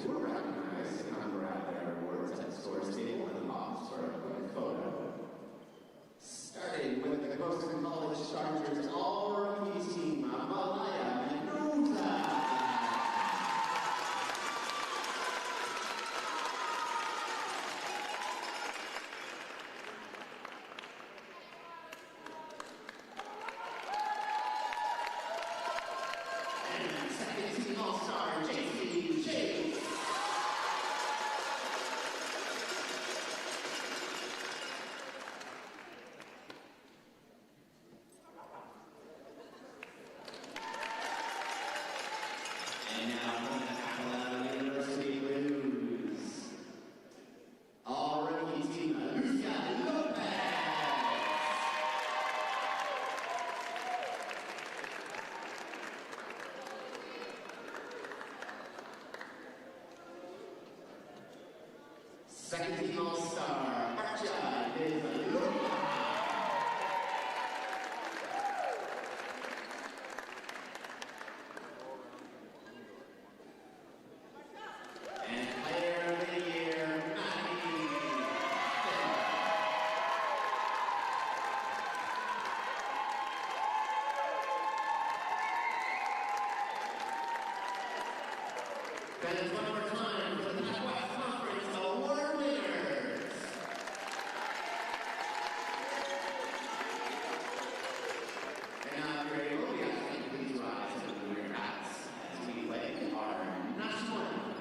who were recognized and number out their awards at the scores table and off for a quick photo. Starting with the Camosun College Chargers all-rookie team, Malaya Mendoza. All-star JC Chase. And now from the Capilano University Blues, all-rookie team, Lucia Lopez. Second team all-star, Archa de Luna. And player of the year, Maddie. That is one more time for the PACWEST Conference Award winners. And now, if you're able, we ask that you please rise and wear your hats as we play our national anthem.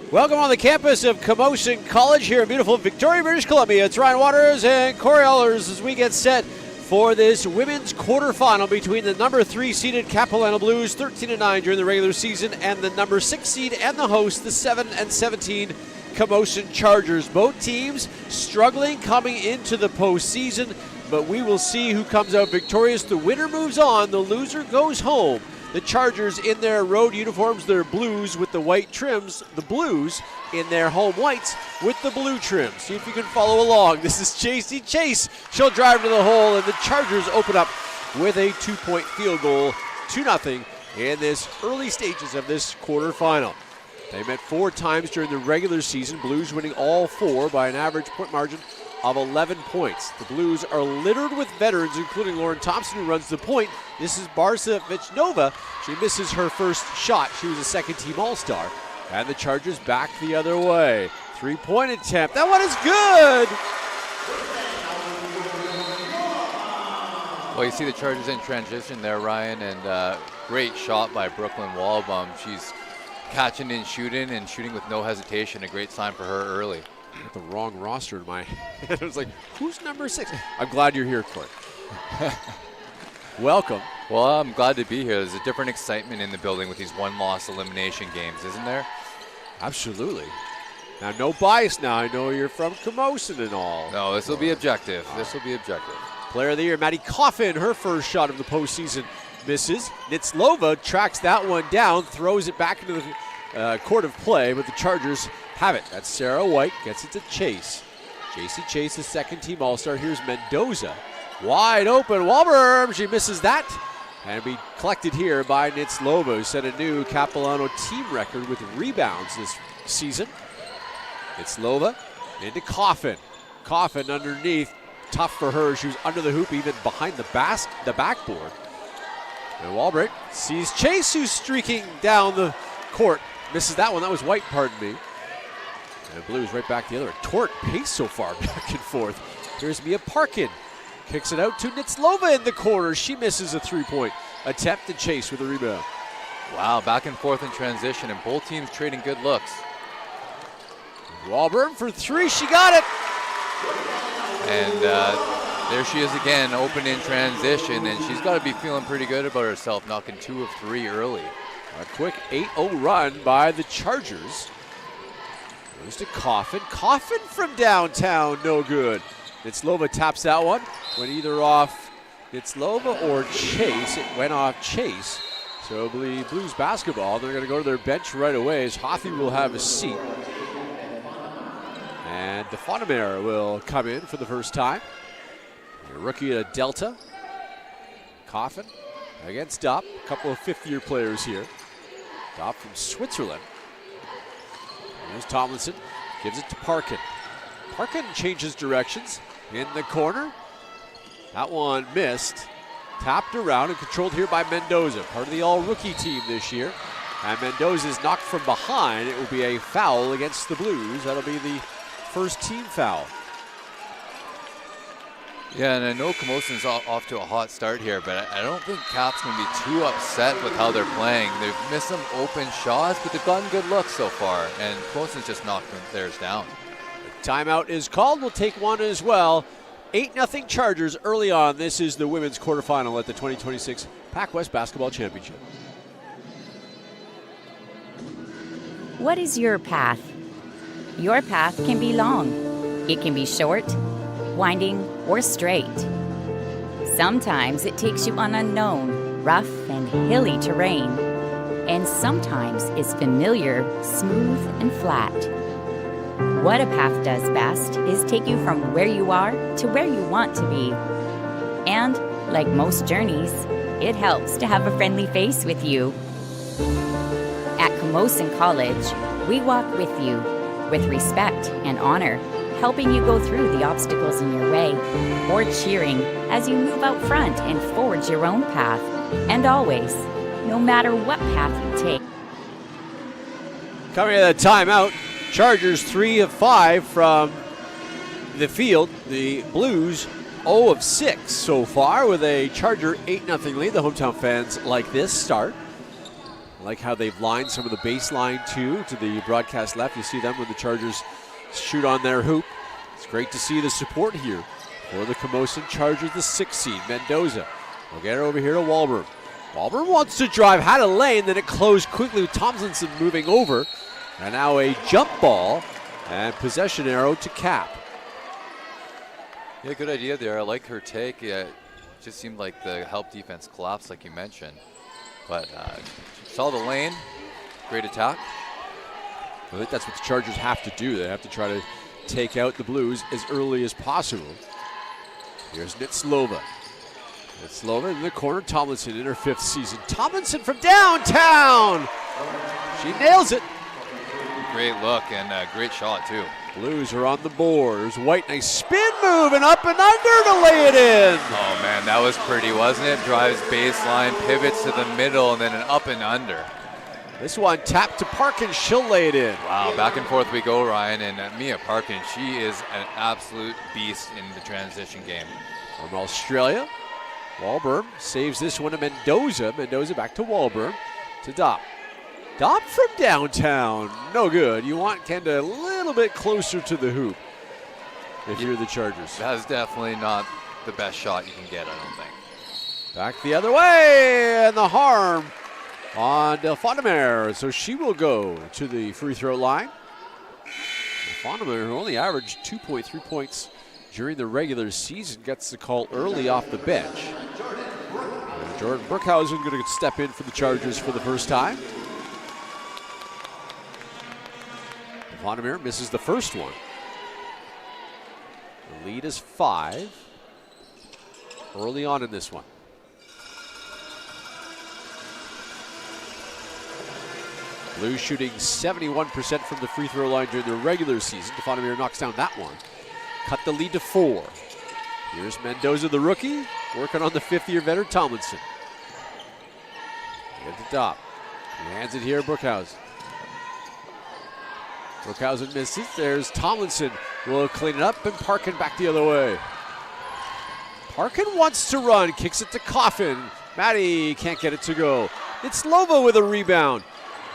Welcome on the campus of Camosun College here in beautiful Victoria, British Columbia. It's Ryan Waters and Corey Ellers as we get set for this women's quarterfinal between the number 3 seeded Capilano Blues, 13-9 during the regular season, and the number 6 seed and the host, the 7-17 Camosun Chargers. Both teams struggling coming into the postseason, but we will see who comes out victorious. The winner moves on, the loser goes home. The Chargers in their road uniforms, their blues with the white trims. The Blues in their home whites with the blue trims. See if you can follow along. This is JC Chase. She'll drive to the hole, and the Chargers open up with a 2-point field goal, 2-0 in this early stages of this quarterfinal. They met 4 times during the regular season, Blues winning all 4 by an average point margin of 11 points. The Blues are littered with veterans, including Lauren Thompson, who runs the point. This is Barca Vichnova. She misses her first shot. She was a second-team All-Star. And the Chargers back the other way. 3-point attempt. That one is good! Well, you see the Chargers in transition there, Ryan, and great shot by Brooklyn Wallbaum. She's catching and shooting with no hesitation. A great sign for her early. I got the wrong roster in my head. I was like, who's number 6? I'm glad you're here, Court. Welcome. Well, I'm glad to be here. There's a different excitement in the building with these one-loss elimination games, isn't there? Absolutely. Now, no bias now. I know you're from Camosun and all. No, this will be objective. This will be objective. Player of the year, Maddie Coffin, her first shot of the postseason misses. Nitslova tracks that one down, throws it back into the court of play, but the Chargers have it. That's Sarah White, gets it to Chase. JC Chase, the second-team All-Star. Here's Mendoza. Wide open, Wahlberg, she misses that. And be collected here by Nitslova, who set a new Capilano team record with rebounds this season. Nitslova into Coffin. Coffin underneath, tough for her. She was under the hoop, even behind the backboard. And Wahlberg sees Chase, who's streaking down the court. Misses that one. That was White, pardon me. And Blues right back the other way. Torrent pace so far, back and forth. Here's Mia Parkin. Kicks it out to Nitslova in the corner. She misses a 3-point attempt to Chase with a rebound. Wow, back and forth in transition, and both teams trading good looks. Wahlberg for 3. She got it. And there she is again, open in transition, and she's got to be feeling pretty good about herself, knocking 2 of 3 early. A quick 8-0 run by the Chargers. Goes to Coffin. Coffin from downtown, no good. Nitslova taps that one. Went either off Nitslova or Chase. It went off Chase. So Blues basketball. They're going to go to their bench right away as Hothy will have a seat. And DeFonemer will come in for the first time. A rookie at Delta. Coffin against Dopp. A couple of fifth-year players here. Dopp from Switzerland. Here's Tomlinson. Gives it to Parkin. Parkin changes directions in the corner. That one missed. Tapped around and controlled here by Mendoza, part of the all-rookie team this year. And Mendoza is knocked from behind. It will be a foul against the Blues. That'll be the first team foul. Yeah, and I know Camosun's off to a hot start here, but I don't think Cap's going to be too upset with how they're playing. They've missed some open shots, but they've gotten good looks so far, and Camosun's just knocked theirs down. Timeout is called. We'll take one as well. 8-0 Chargers early on. This is the women's quarterfinal at the 2026 PACWEST Basketball Championship. What is your path? Your path can be long. It can be short, winding, or straight. Sometimes it takes you on unknown, rough, and hilly terrain. And sometimes it's familiar, smooth, and flat. What a path does best is take you from where you are to where you want to be. And, like most journeys, it helps to have a friendly face with you. At Camosun College, we walk with you, with respect and honor, helping you go through the obstacles in your way, or cheering as you move out front and forge your own path. And always, no matter what path you take. Coming to the timeout, Chargers 3 of 5 from the field. The Blues 0 of 6 so far with a Charger 8-0 lead. The hometown fans like this start. like how they've lined some of the baseline too to the broadcast left. You see them when the Chargers shoot on their hoop. It's great to see the support here for the Camosun Chargers, the 6th seed. Mendoza will get it over here to Wahlberg. Wahlberg wants to drive, had a lane, then it closed quickly with Tomlinson moving over. And now a jump ball and possession arrow to Cap. Yeah, good idea there. I like her take. It just seemed like the help defense collapsed like you mentioned. But saw the lane, great attack. I think that's what the Chargers have to do. They have to try to take out the Blues as early as possible. Here's Nitzlova. Nitzlova in the corner. Tomlinson in her 5th season. Tomlinson from downtown. She nails it. Great look and a great shot too. Blues are on the board. There's White, nice spin move and up and under to lay it in. Oh man, that was pretty, wasn't it? Drives baseline, pivots to the middle, and then an up and under. This one tapped to Parkin, she'll lay it in. Wow, back and forth we go, Ryan, and Mia Parkin, she is an absolute beast in the transition game. From Australia, Wahlberg saves this one to Mendoza. Mendoza back to Wahlberg, to Dopp. Dopp from downtown, no good. You want Kenda a little bit closer to the hoop if you're the Chargers. That is definitely not the best shot you can get, I don't think. Back the other way, and the harm on Delfontamer, so she will go to the free throw line. Delfontamer, who only averaged 2.3 points during the regular season, gets the call early off the bench. And Jordan Burkhausen going to step in for the Chargers for the first time. Delfontamer misses the first one. The lead is 5 early on in this one. Blues shooting 71% from the free throw line during the regular season. Delfontamer knocks down that one. Cut the lead to 4. Here's Mendoza, the rookie, working on the 5th-year veteran Tomlinson. Get the top. He hands it here, Burkhausen. Burkhausen misses. There's Tomlinson. Will clean it up, and Parkin back the other way. Parkin wants to run, kicks it to Coffin. Maddie can't get it to go. It's Lova with a rebound.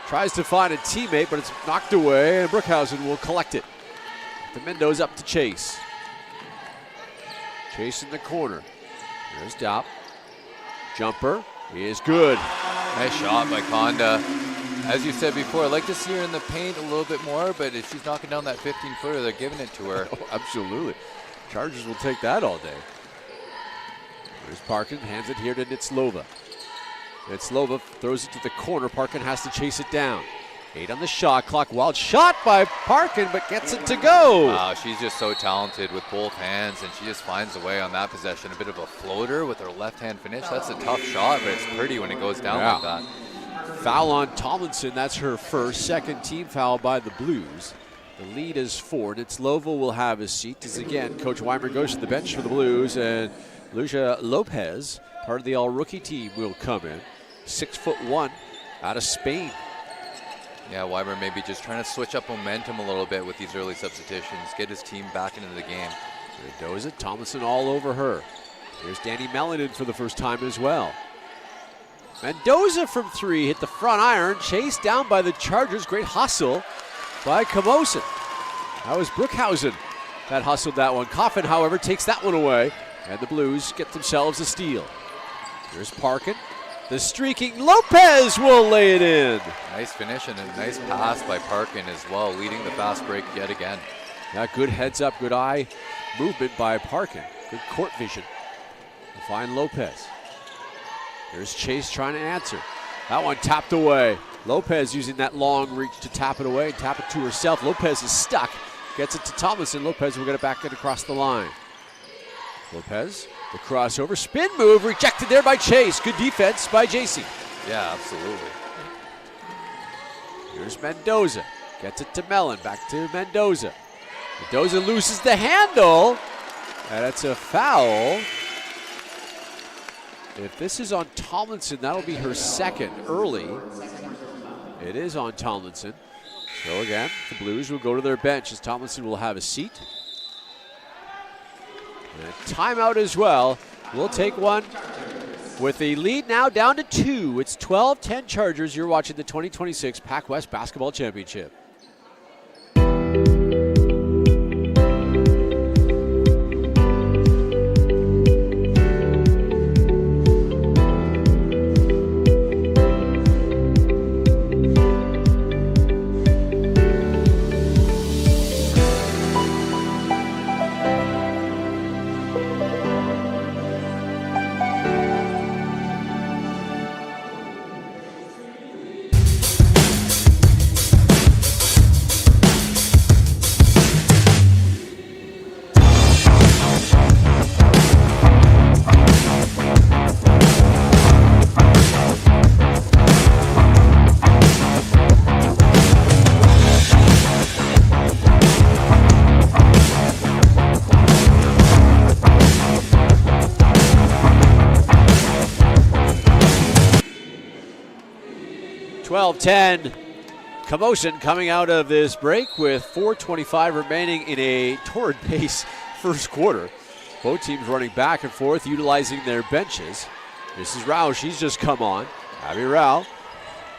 Tries to find a teammate, but it's knocked away, and Burkhausen will collect it. The Mendoza up to Chase. Chase in the corner. There's Dopp. Jumper. He is good. Nice shot by Conda. As you said before, I'd like to see her in the paint a little bit more, but if she's knocking down that 15-footer, they're giving it to her. Oh, absolutely. Chargers will take that all day. There's Parkin, hands it here to Nitzlova. Nitzlova throws it to the corner. Parkin has to chase it down. 8 on the shot clock. Wild shot by Parkin, but gets it to go. Wow, she's just so talented with both hands, and she just finds a way on that possession. A bit of a floater with her left-hand finish. That's a tough shot, but it's pretty when it goes down like that. Foul on Tomlinson. That's her first. Second team foul by the Blues. The lead is 4. Nitzlova will have his seat as again Coach Weimer goes to the bench for the Blues, and Lucia Lopez, part of the all-rookie team, will come in. 6'1" out of Spain. Yeah, Weimer maybe just trying to switch up momentum a little bit with these early substitutions, get his team back into the game. Mendoza, Tomlinson all over her. Here's Danny Mellon in for the first time as well. Mendoza from 3 hit the front iron, chased down by the Chargers. Great hustle by Camosun. That was Burkhausen that hustled that one. Coffin, however, takes that one away, and the Blues get themselves a steal. Here's Parkin. The streaking Lopez will lay it in. Nice finish and a nice pass by Parkin as well, leading the fast break yet again. Yeah, good heads up, good eye movement by Parkin. Good court vision to find Lopez. There's Chase trying to answer. That one tapped away. Lopez using that long reach to tap it away, tap it to herself. Lopez is stuck. Gets it to Tomlinson. Lopez will get it back and across the line. Lopez, the crossover, spin move, rejected there by Chase. Good defense by JC. Yeah, absolutely. Here's Mendoza. Gets it to Mellon. Back to Mendoza. Mendoza loses the handle. And it's a foul. If this is on Tomlinson, that'll be her second early. It is on Tomlinson. So again, the Blues will go to their bench as Tomlinson will have a seat. And a timeout as well. We'll take one with the lead now down to 2. It's 12-10 Chargers. You're watching the 2026 PACWEST Basketball Championship. 12-10. Camosun coming out of this break with 4:25 remaining in a torrid pace first quarter. Both teams running back and forth, utilizing their benches. This is Rao. She's just come on. Abby Rao.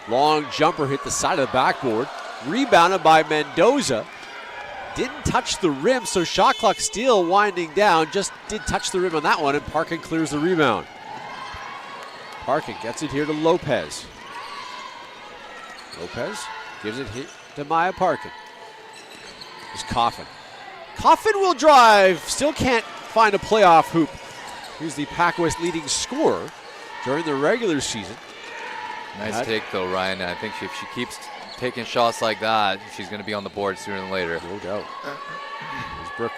Long jumper hit the side of the backboard. Rebounded by Mendoza. Didn't touch the rim, so shot clock still winding down. Just did touch the rim on that one, and Parkin clears the rebound. Parkin gets it here to Lopez. Lopez gives it hit to Maya Parkin. Here's Coffin. Coffin will drive. Still can't find a playoff hoop. He's the PACWEST leading scorer during the regular season. Nice take, though, Ryan. I think if she keeps taking shots like that, she's going to be on the board sooner than later. No doubt. Here's Brooke.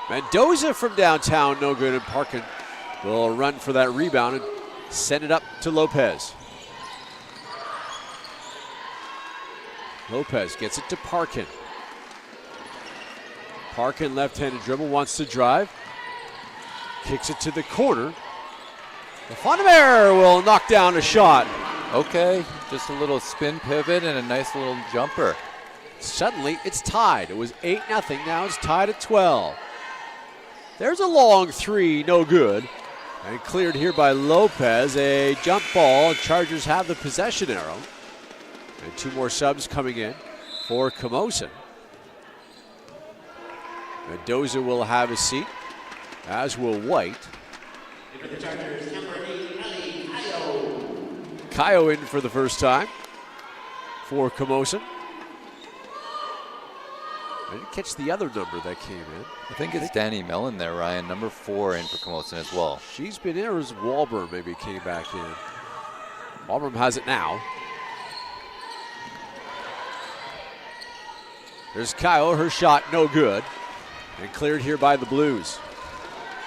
Mendoza from downtown, no good, and Parkin will run for that rebound and send it up to Lopez. Lopez gets it to Parkin. Parkin, left-handed dribble, wants to drive. Kicks it to the corner. Fontamer will knock down a shot. Okay, just a little spin pivot and a nice little jumper. Suddenly, it's tied. It was 8-0. Now it's tied at 12. There's a long three, no good. And cleared here by Lopez. A jump ball. Chargers have the possession arrow. And two more subs coming in for Camosun. Mendoza will have a seat, as will White. For the Chargers, number 8, Ellie Kayo. Kayo in for the first time for Camosun. I didn't catch the other number that came in. I think it's Danny Mellon there, Ryan. Number 4 in for Camosun as well. She's been in, or is Wahlberg maybe came back in? Wahlberg has it now. There's Kyle, her shot no good. And cleared here by the Blues.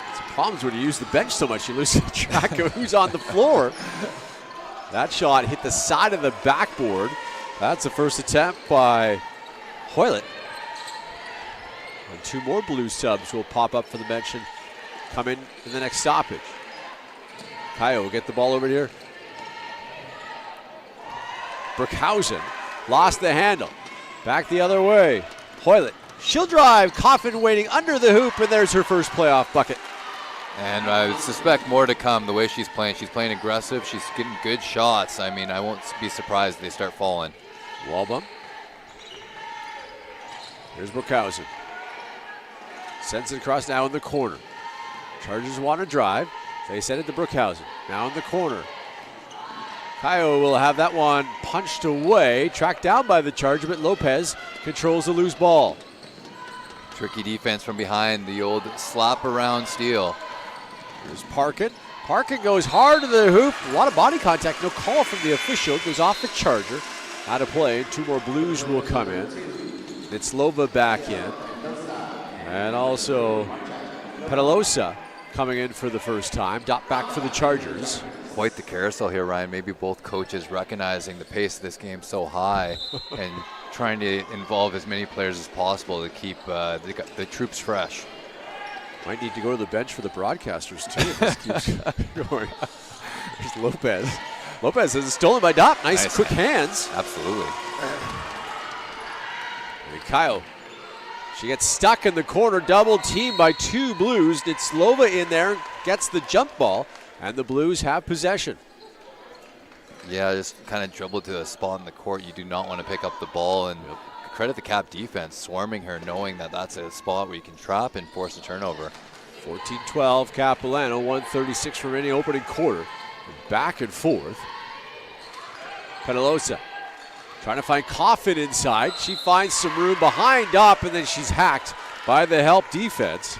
It's problems when you use the bench so much, you lose track of who's on the floor. That shot hit the side of the backboard. That's the first attempt by Hoylett. And two more Blues subs will pop up for the bench and come in the next stoppage. Kyle will get the ball over here. Brookhausen lost the handle. Back the other way. Hoylett. She'll drive. Coffin waiting under the hoop, and there's her first playoff bucket. And I would suspect more to come the way she's playing. She's playing aggressive. She's getting good shots. I mean, I won't be surprised if they start falling. Wallbum. Here's Brookhausen. Sends it across now in the corner. Chargers want to drive. They send it to Brookhausen. Now in the corner. Kayo will have that one punched away. Tracked down by the Charger, but Lopez controls the loose ball. Tricky defense from behind, the old slap around steal. Here's Parkin. Parkin goes hard to the hoop. A lot of body contact. No call from the official. Goes off the Charger. Out of play. Two more Blues will come in. Nitzlova back in. And also Pedalosa coming in for the first time. Dot back for the Chargers. Quite the carousel here, Ryan. Maybe both coaches recognizing the pace of this game so high and trying to involve as many players as possible to keep the troops fresh. Might need to go to the bench for the broadcasters, too, if this keeps going. There's Lopez. Lopez has it stolen by Dop. Nice quick hands. Absolutely. And Kyle She gets stuck in the corner, double teamed by 2 Blues. Nitzlova in there, gets the jump ball, and the Blues have possession. Yeah, just kind of dribbled to a spot in the court. You do not want to pick up the ball, and credit the Cap defense, swarming her, knowing that that's a spot where you can trap and force a turnover. 14-12 Capilano, 1:36 remaining opening quarter. Back and forth. Penalosa trying to find Coffin inside. She finds some room behind up, and then she's hacked by the help defense.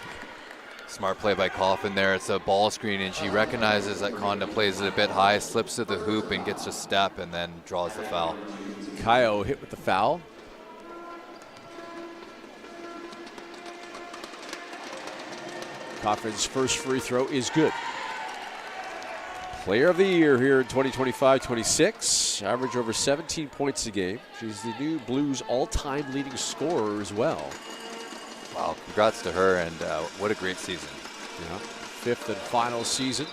Smart play by Coffin there. It's a ball screen, and she recognizes that Conda plays it a bit high, slips to the hoop and gets a step, and then draws the foul. Kayo hit with the foul. Coffin's first free throw is good. Player of the year here in 2025-26. Average over 17 points a game. She's the new Blues all-time leading scorer as well. Wow, congrats to her, and what a great season. Yeah, 5th and final season.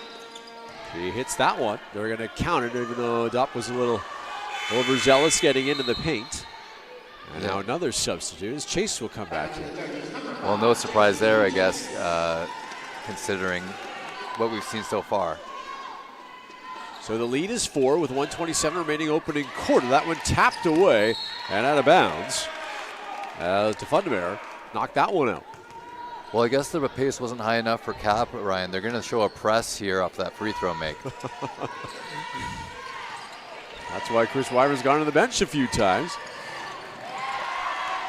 She hits that one. They're going to count it, even though Dopp was a little overzealous getting into the paint. And now another substitute as Chase will come back in. Well, no surprise there, I guess, considering what we've seen so far. So the lead is 4 with 1:27 remaining opening quarter. That one tapped away and out of bounds. DeFundemeyer knocked that one out. Well, I guess the pace wasn't high enough for Cap, Ryan. They're going to show a press here off that free throw make. That's why Chris Weimer's gone to the bench a few times.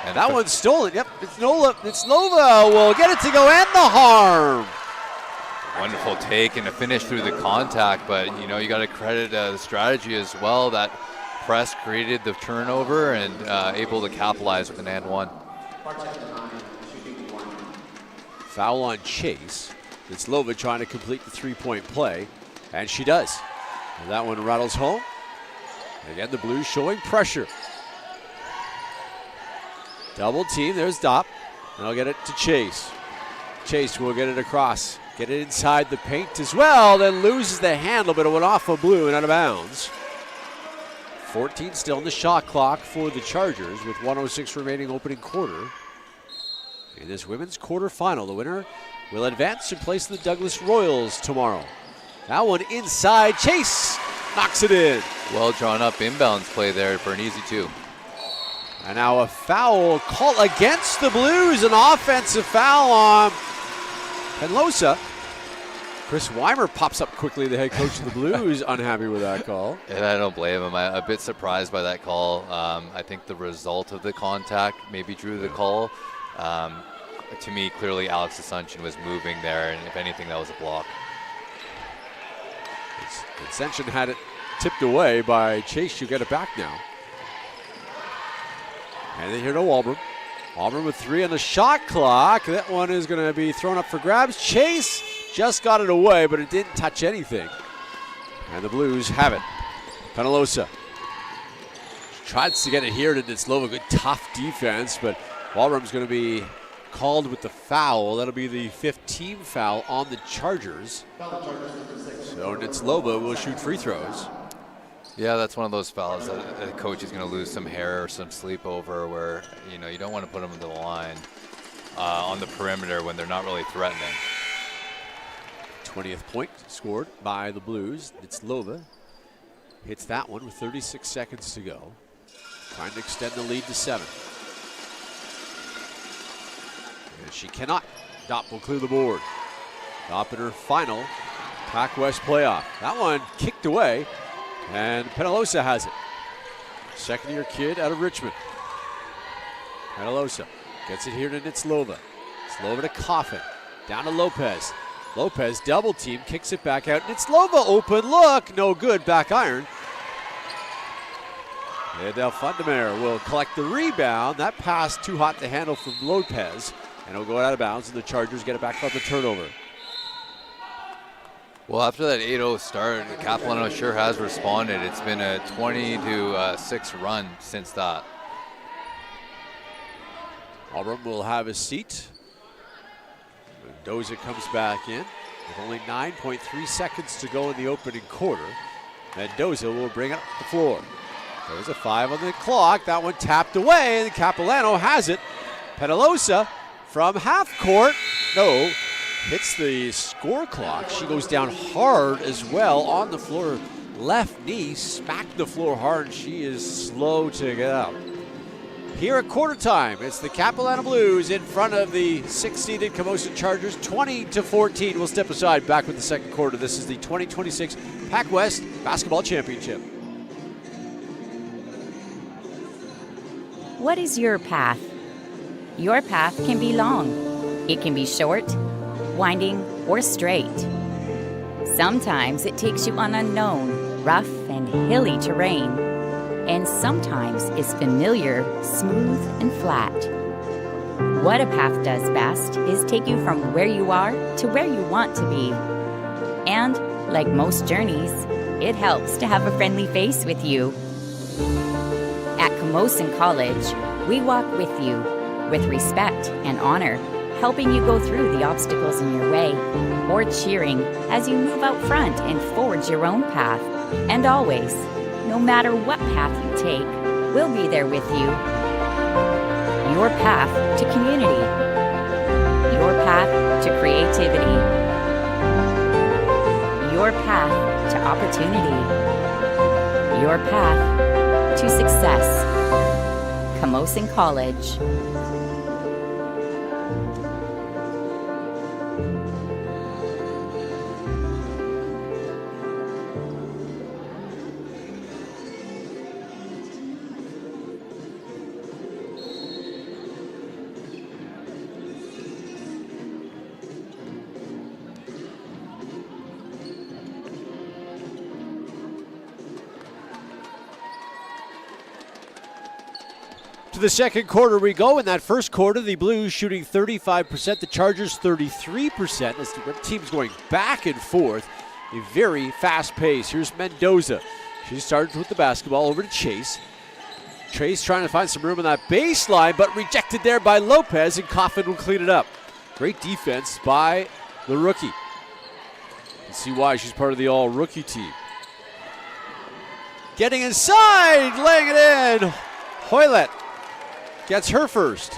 And that one's stolen. Yep, Nitzlova will get it to go and the harm. Wonderful take and a finish through the contact, but you know, you got to credit the strategy as well. That press created the turnover and able to capitalize with an and one. Foul on Chase. Nitzlova trying to complete the three-point play, and she does. And that one rattles home. Again, the Blues showing pressure. Double team, there's Dopp. And I'll get it to Chase. Chase will get it across. Get it inside the paint as well, then loses the handle, but it went off a Blue and out of bounds. 14 still in the shot clock for the Chargers with 1:06 remaining opening quarter. In this women's quarterfinal, the winner will advance and place the Douglas Royals tomorrow. That one inside, Chase knocks it in. Well drawn up inbounds play there for an easy 2. And now a foul call against the Blues, an offensive foul on Penalosa. Chris Weimer pops up quickly, the head coach of the Blues, unhappy with that call. And I don't blame him. I'm a bit surprised by that call. I think the result of the contact maybe drew the call. To me, clearly Alex Asuncion was moving there, and if anything, that was a block. Asuncion had it tipped away by Chase. You get it back now. And then here to Walbrom. Walbrom with 3 on the shot clock. That one is going to be thrown up for grabs. Chase just got it away, but it didn't touch anything. And the Blues have it. Penalosa tries to get it here to Nitzlova. Good tough defense, but Walbrom's going to be called with the foul. That'll be the 5th team foul on the Chargers. So Nitzlova will shoot free throws. Yeah, that's one of those fouls that a coach is going to lose some hair or some sleep over, where you know you don't want to put them to the line on the perimeter when they're not really threatening. 20th point scored by the Blues. Nitzlova hits that one with 36 seconds to go. Trying to extend the lead to 7. And she cannot. Dopp will clear the board. Dopp in her final PACWEST playoff. That one kicked away. And Penalosa has it. Second-year kid out of Richmond. Penalosa gets it here to Nitzlova. Nitzlova to Coffin. Down to Lopez. Lopez double team, kicks it back out. Nitzlova open look, no good, back iron. And DeFundemeyer will collect the rebound. That pass too hot to handle from Lopez. And it'll go out of bounds, and the Chargers get it back on the turnover. Well, after that 8-0 start, Capilano sure has responded. It's been a 20-6 run since that. Walbrom will have a seat. Mendoza comes back in with only 9.3 seconds to go in the opening quarter. Mendoza will bring up the floor. There's a 5 on the clock. That one tapped away, and Capilano has it. Penalosa from half court. No, hits the score clock. She goes down hard as well on the floor. Left knee smacked the floor hard, and she is slow to get out. Here at quarter time, it's the Capilano Blues in front of the 6th-seeded Camosun Chargers, 20-14. We'll step aside, back with the second quarter. This is the 2026 PACWEST Basketball Championship. What is your path? Your path can be long. It can be short, winding, or straight. Sometimes it takes you on unknown, rough, and hilly terrain. And sometimes it's familiar, smooth, and flat. What a path does best is take you from where you are to where you want to be. And, like most journeys, it helps to have a friendly face with you. At Camosun College, we walk with you, with respect and honor, helping you go through the obstacles in your way, or cheering as you move out front and forge your own path. And always, no matter what path you take, we'll be there with you. Your path to community. Your path to creativity. Your path to opportunity. Your path to success. Camosun College. To the second quarter we go. In that first quarter, the Blues shooting 35%, the Chargers 33%. As the team's going back and forth, a very fast pace. Here's Mendoza. She started with the basketball over to Chase. Chase trying to find some room on that baseline, but rejected there by Lopez, and Coffin will clean it up. Great defense by the rookie. You see why she's part of the all-rookie team. Getting inside, laying it in. Hoylett gets her first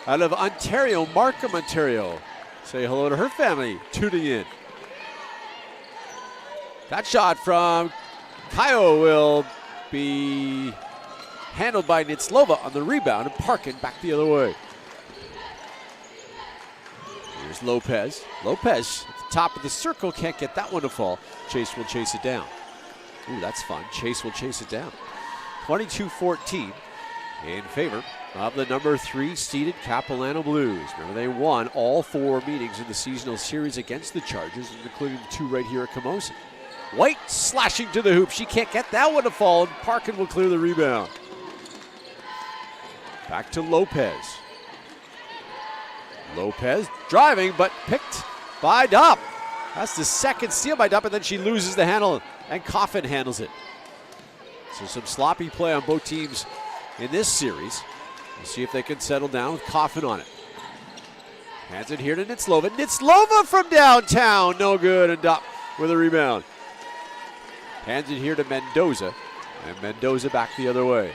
out of Ontario, Markham, Ontario. Say hello to her family tuning in. That shot from Kayo will be handled by Nitslova on the rebound, and Parkin back the other way. Here's Lopez. Lopez at the top of the circle, can't get that one to fall. Chase will chase it down. Ooh, that's fun. Chase will chase it down. 22-14 in favor of the number 3 seeded Capilano Blues. Remember, they won all 4 meetings in the seasonal series against the Chargers, including the 2 right here at Camosun. White slashing to the hoop. She can't get that one to fall, and Parkin will clear the rebound. Back to Lopez. Lopez driving, but picked by Dopp. That's the second steal by Dopp, and then she loses the handle, and Coffin handles it. So some sloppy play on both teams in this series. We'll see if they can settle down with Coffin on it. Hands it here to Nitslova. Nitslova from downtown, no good, and Dopp with a rebound. Hands it here to Mendoza, and Mendoza back the other way.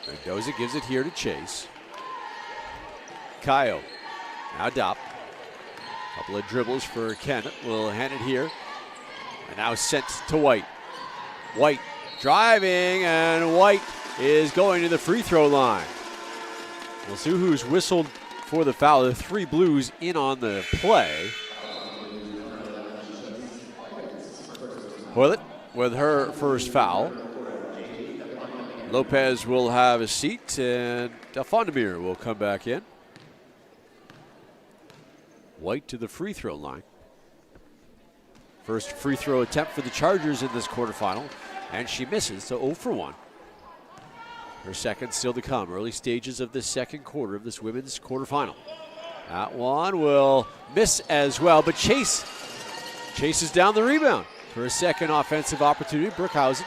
Mendoza gives it here to Chase. Kayo, now Dopp. Couple of dribbles for Kennett, will hand it here. And now sent to White. White driving, and White is going to the free throw line. We'll see who's whistled for the foul. The 3 Blues in on the play. Hoylett with her first foul. Lopez will have a seat, and Fondemir will come back in. White to the free throw line. First free throw attempt for the Chargers in this quarterfinal, and she misses, so 0 for 1. Her second still to come. Early stages of the second quarter of this women's quarterfinal. That one will miss as well, but Chase chases down the rebound for a second offensive opportunity. Brookhausen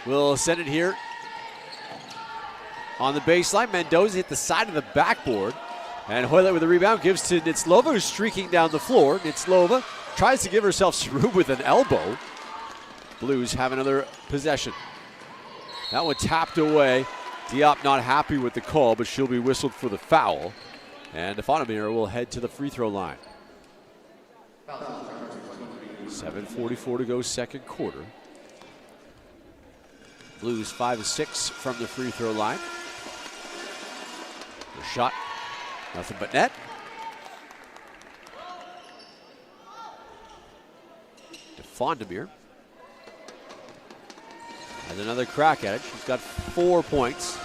will send it here on the baseline. Mendoza hit the side of the backboard, and Hoylett with the rebound gives to Nitslova, who's streaking down the floor. Nitslova tries to give herself some room with an elbow. Blues have another possession. That one tapped away Diop not happy with the call, but she'll be whistled for the foul. And Defonomir will head to the free throw line. 7:44 to go, second quarter. Blues 5 of 6 from the free throw line. The shot, nothing but net. Defonomir has another crack at it. She's got 4 points.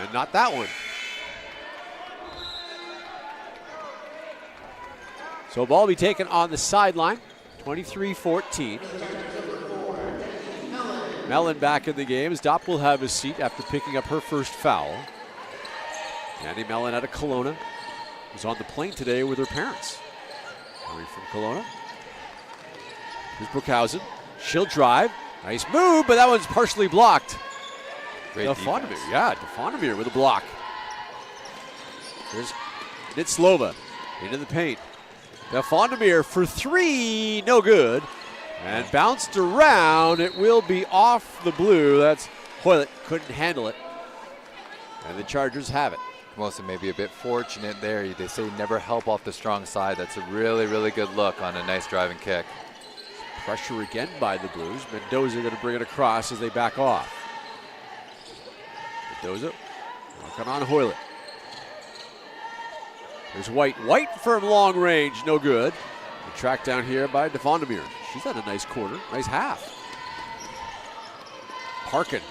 And not that one. So ball will be taken on the sideline. 23-14. Mellon back in the game as Dopp will have his seat after picking up her first foul. Andy Mellon out of Kelowna was on the plane today with her parents. Coming from Kelowna. Here's Brookhausen. She'll drive. Nice move, but that one's partially blocked. Defonomir, yeah, Defonomir with a block. Here's Nitslova into the paint. Defonomir for 3, no good. And bounced around. It will be off the blue. That's Hoylett, couldn't handle it. And the Chargers have it. Camosun may be a bit fortunate there. They say never help off the strong side. That's a really, really good look on a nice driving kick. Pressure again by the Blues. Mendoza going to bring it across as they back off. Mendoza working on Hoylett. There's White. White from long range, no good. The track down here by Defonomir. She's had a nice quarter, nice half. Parkin.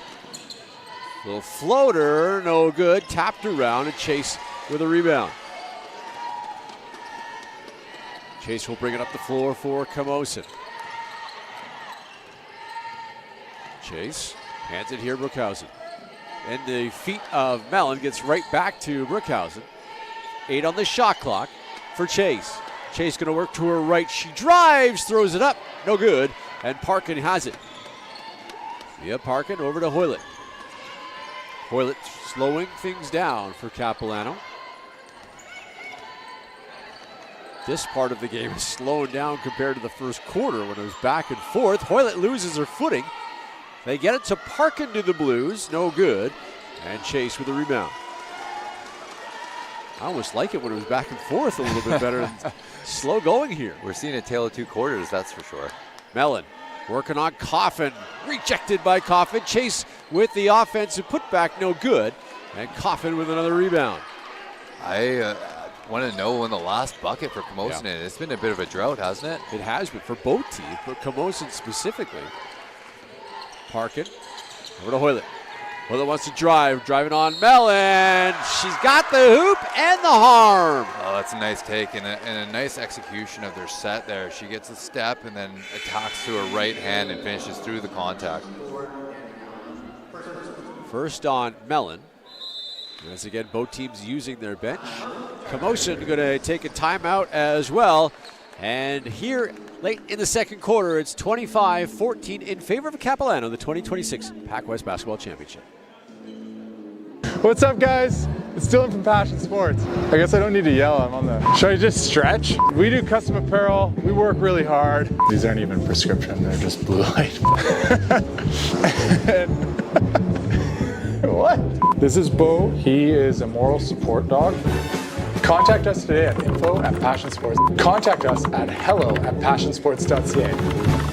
Little floater, no good. Tapped around and Chase with a rebound. Chase will bring it up the floor for Camosun. Chase hands it here, Brookhausen. And the feet of Mellon gets right back to Brookhausen. 8 on the shot clock for Chase. Chase going to work to her right. She drives, throws it up, no good. And Parkin has it. Via Parkin over to Hoylett. Hoylett slowing things down for Capilano. This part of the game is slowing down compared to the first quarter when it was back and forth. Hoylett loses her footing. They get it to Parkin to the Blues, no good. And Chase with a rebound. I almost like it when it was back and forth a little bit better than slow going here. We're seeing a tale of 2 quarters, that's for sure. Mellon working on Coffin. Rejected by Coffin. Chase with the offensive putback, no good. And Coffin with another rebound. I want to know when the last bucket for Camosun is. It's been a bit of a drought, hasn't it? It has been for both teams, but Camosun specifically. Parkin over to Hoylett. Hoylett wants to drive, driving on Mellon. She's got the hoop and the harm. Oh, that's a nice take and a nice execution of their set there. She gets a step and then attacks to her right hand and finishes through the contact. First on Mellon. Once again, both teams using their bench. Camosun going to take a timeout as well. And here, late in the second quarter, it's 25-14 in favor of Capilano, the 2026 PACWEST Basketball Championship. What's up, guys? It's Dylan from Passion Sports. I guess I don't need to yell, I'm on the... Should I just stretch? We do custom apparel, we work really hard. These aren't even prescription, they're just blue light. What? This is Bo, he is a moral support dog. Contact us today at info@passionsports. Contact us at hello@passionsports.ca.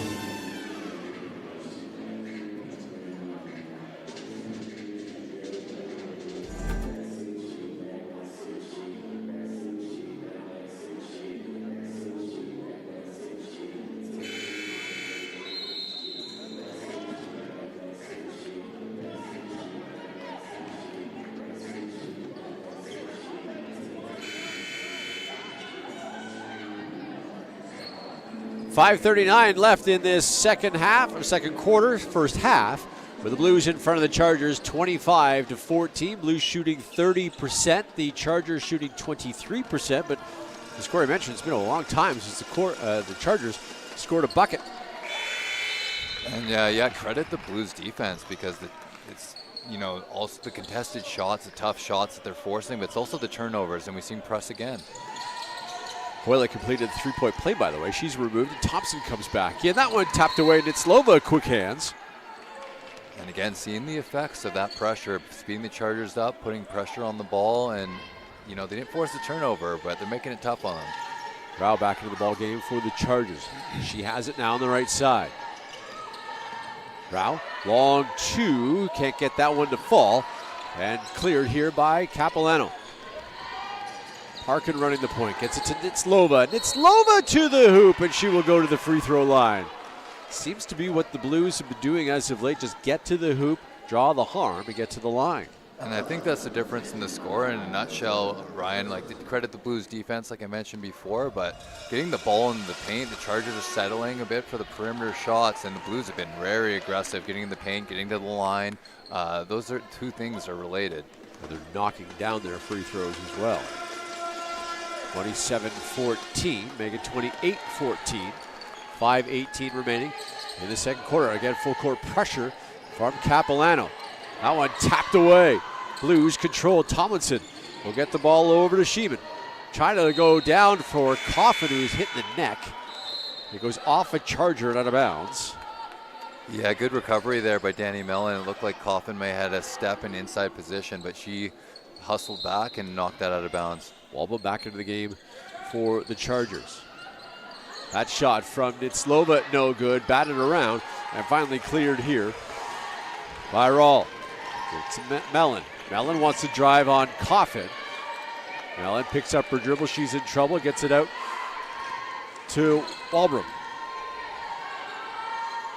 .539 left in this second half, or second quarter, first half, with the Blues in front of the Chargers 25-14. Blues shooting 30%, the Chargers shooting 23%, but as Corey mentioned, it's been a long time since the Chargers scored a bucket. And yeah, credit the Blues defense because it's, you know, also the contested shots, the tough shots that they're forcing, but it's also the turnovers, and we've seen press again. Hoylett completed the three-point play, by the way. She's removed, and Thompson comes back. Yeah, that one tapped away, and it's Lova, quick hands. And again, seeing the effects of that pressure, speeding the Chargers up, putting pressure on the ball, and you know, they didn't force a turnover, but they're making it tough on them. Rao back into the ball game for the Chargers. She has it now on the right side. Rao, long two, can't get that one to fall, and cleared here by Capilano. Parkin running the point, gets it to Nitzlova. Nitzlova to the hoop, and she will go to the free throw line. Seems to be what the Blues have been doing as of late, just get to the hoop, draw the harm, and get to the line. And I think that's the difference in the score. In a nutshell, Ryan, like, to credit the Blues defense, like I mentioned before, but getting the ball in the paint, the Chargers are settling a bit for the perimeter shots, and the Blues have been very aggressive, getting in the paint, getting to the line. Those are two things are related. And they're knocking down their free throws as well. 27-14, make it 28-14. 5:18 remaining in the second quarter. Again, full court pressure from Capilano. That one tapped away. Blues control. Tomlinson will get the ball over to Sheeman. Trying to go down for Coffin, who's hitting the neck. It goes off a Charger and out of bounds. Yeah, good recovery there by Danny Mellon. It looked like Coffin may have had a step in inside position, but she hustled back and knocked that out of bounds. Walba back into the game for the Chargers. That shot from Nitzlova, no good, batted around, and finally cleared here by Rawl. It's Mellon. Mellon wants to drive on Coffin. Mellon picks up her dribble, she's in trouble, gets it out to Walbrom.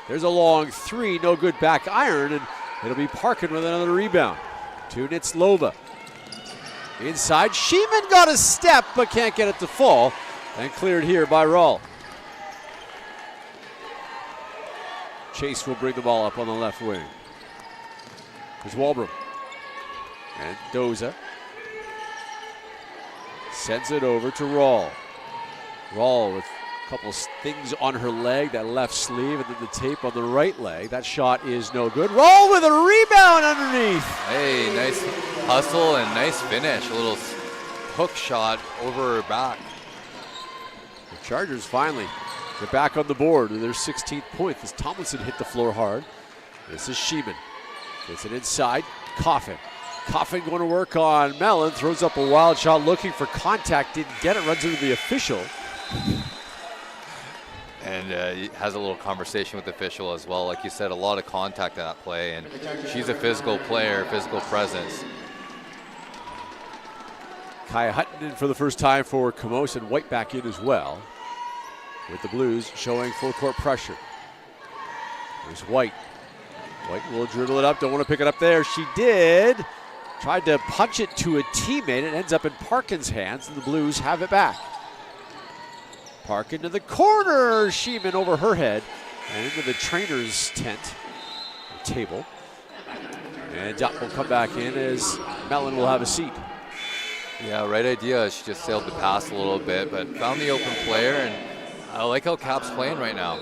There's a long three, no good back iron, and it'll be Parkin with another rebound. To Nitzlova. Inside, Sheeman got a step, but can't get it to fall, and cleared here by Rawl. Chase will bring the ball up on the left wing. There's Walbrom. And Doza sends it over to Rawl. Rawl with a couple things on her leg, that left sleeve, and then the tape on the right leg. That shot is no good. Rawl with a rebound underneath. Hey, nice hustle and nice finish. A little hook shot over her back. The Chargers finally get back on the board with their 16th point as Tomlinson hit the floor hard. This is Sheeman. Gets it inside. Coffin. Coffin going to work on Mellon. Throws up a wild shot looking for contact. Didn't get it. Runs into the official. And he has a little conversation with the official as well. Like you said, a lot of contact in that play. And she's a physical player, physical presence. Kaya Hutton in for the first time for Camosun. White back in as well. With the Blues showing full court pressure. There's White. White will dribble it up. Don't want to pick it up there. She did. Tried to punch it to a teammate. It ends up in Parkin's hands, and the Blues have it back. Parkin to the corner. Sheeman over her head and into the trainer's tent, or table. And Dot will come back in as Mellon will have a seat. Yeah, right idea. She just sailed the pass a little bit, but found the open player, and I like how Cap's playing right now.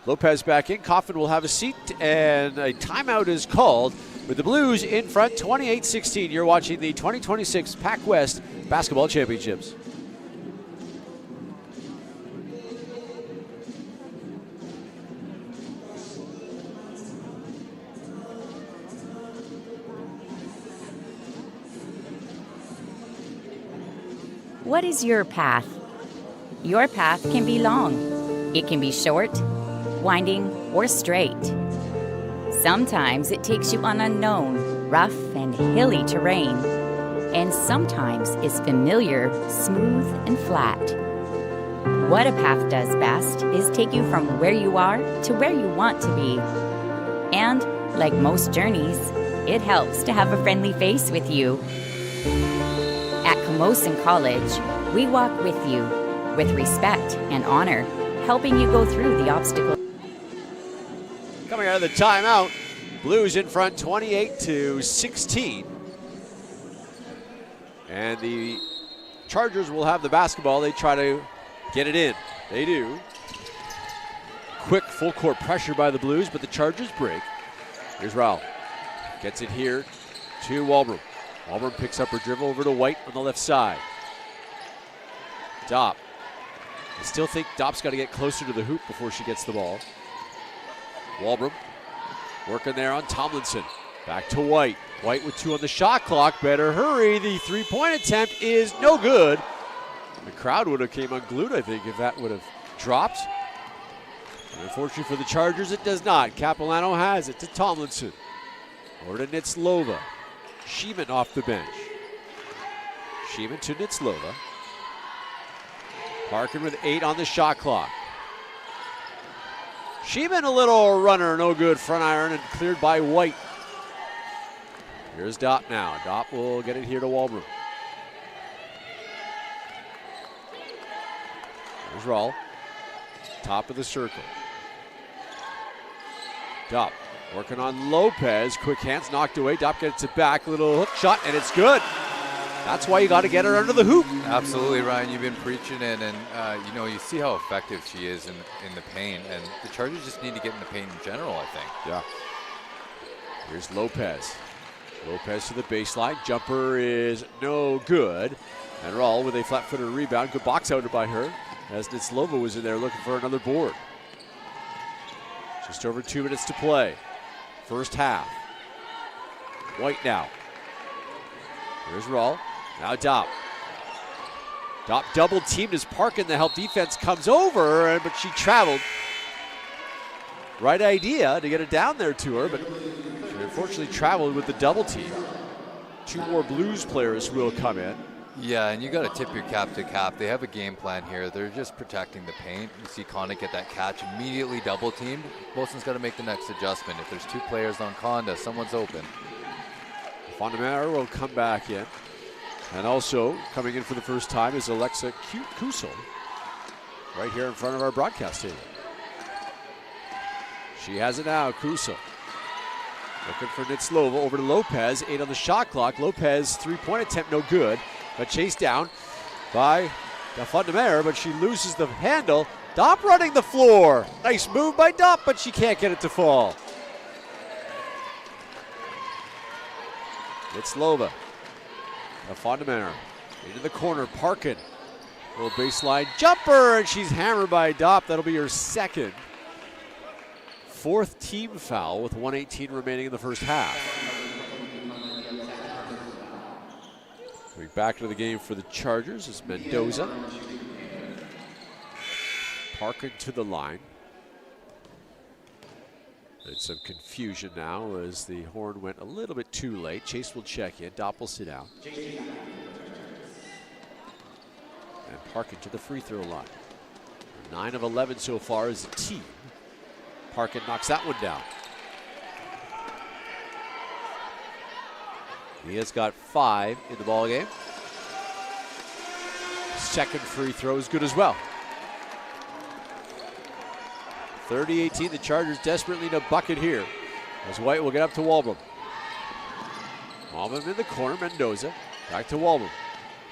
Lopez back in. Coffin will have a seat, and a timeout is called with the Blues in front, 28-16. You're watching the 2026 PACWEST Basketball Championships. What is your path? Your path can be long. It can be short, winding, or straight. Sometimes it takes you on unknown, rough, and hilly terrain. And sometimes it's familiar, smooth, and flat. What a path does best is take you from where you are to where you want to be. And, like most journeys, it helps to have a friendly face with you. At Camosun College, we walk with you, with respect and honor, helping you go through the obstacles. Coming out of the timeout, Blues in front 28-16. And the Chargers will have the basketball. They try to get it in. They do. Quick full court pressure by the Blues, but the Chargers break. Here's Rao. Gets it here to Walbrom. Walbrom picks up her dribble over to White on the left side. Dopp. I still think Dopp's got to get closer to the hoop before she gets the ball. Walbrom Working there on Tomlinson. Back to White. White with 2 on the shot clock. Better hurry. The three-point attempt is no good. The crowd would have came unglued, I think, if that would have dropped. And unfortunately for the Chargers, it does not. Capilano has it to Tomlinson. Or to Nitzlova. Sheeman off the bench. Sheeman to Nitzlova. Parkin with 8 on the shot clock. Sheeman, a little runner, no good. Front iron and cleared by White. Here's Dopp now. Dopp will get it here to Walbrook. There's Rawl. Top of the circle. Dopp working on Lopez. Quick hands knocked away. Dopp gets it back. Little hook shot, and it's good. That's why you got to get her under the hoop. Absolutely, Ryan. You've been preaching it, and you know, you see how effective she is in the paint, and the Chargers just need to get in the paint in general, I think. Yeah. Here's Lopez. Lopez to the baseline. Jumper is no good. And Rawl with a flat-footed rebound. Good box outed by her, as Nitzlova was in there looking for another board. Just over 2 minutes to play. First half. White now. Here's Rawl. Now Dopp. Dopp double teamed as Parkin, the help defense, comes over, but she traveled. Right idea to get it down there to her, but she unfortunately traveled with the double team. 2 more Blues players will come in. Yeah, and you got to tip your cap to Cap. They have a game plan here. They're just protecting the paint. You see Conda get that catch, immediately double teamed. Wilson's got to make the next adjustment. If there's 2 players on Conda, someone's open. Fondemare will come back in. And also coming in for the first time is Alexa Kusel, right here in front of our broadcast table. She has it now, Kusel. Looking for Nitzlova, over to Lopez, 8 on the shot clock. Lopez, three-point attempt, no good, but chased down by Fondemare, but she loses the handle. Dopp running the floor. Nice move by Dopp, but she can't get it to fall. Nitzlova. Fondemare into the corner. Parkin. Little baseline jumper, and she's hammered by Dopp. That'll be her second. 4th team foul with 1:18 remaining in the first half. Coming back into the game for the Chargers is Mendoza. Parkin to the line. There's some confusion now as the horn went a little bit too late. Chase will check in. Dopp will sit down. And Parkin to the free throw line. 9 of 11 so far as a team. Parkin knocks that one down. He has got 5 in the ball game. Second free throw is good as well. 30-18, the Chargers desperately need a bucket here, as White will get up to Walbrook. Walbrook in the corner, Mendoza. Back to Walbrook.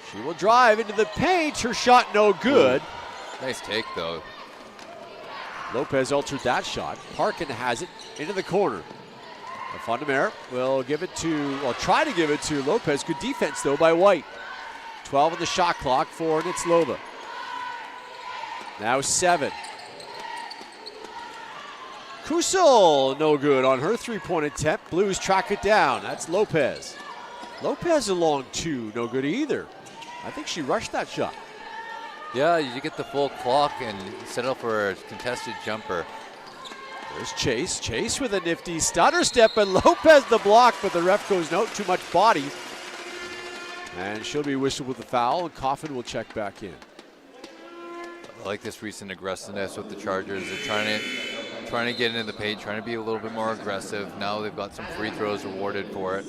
She will drive into the paint. Her shot no good. Ooh, nice take, though. Lopez altered that shot. Parkin has it into the corner. Fondemare will give it to, well, try to give it to Lopez. Good defense, though, by White. 12 on the shot clock for Nitzlova. Now 7. Kusel, no good on her three-point attempt. Blues track it down. That's Lopez. Lopez along 2, no good either. I think she rushed that shot. Yeah, you get the full clock and set up for a contested jumper. There's Chase. Chase with a nifty stutter step, and Lopez the block, but the ref goes no, too much body. And she'll be whistled with the foul, and Coffin will check back in. I like this recent aggressiveness with the Chargers. They're trying to get into the paint, trying to be a little bit more aggressive. Now they've got some free throws rewarded for it.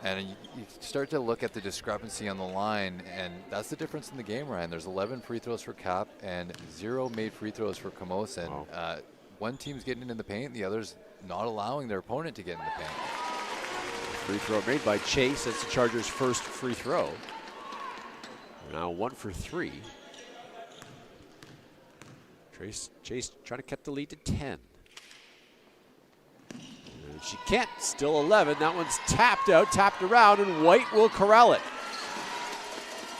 And you start to look at the discrepancy on the line, and that's the difference in the game, Ryan. There's 11 free throws for Cap and 0 made free throws for Camosun. Wow. One team's getting into the paint, the other's not allowing their opponent to get in the paint. Free throw made by Chase. That's the Chargers' first free throw. Now 1 for 3. Chase trying to cut the lead to 10. And she can't, still 11. That one's tapped out, tapped around, and White will corral it.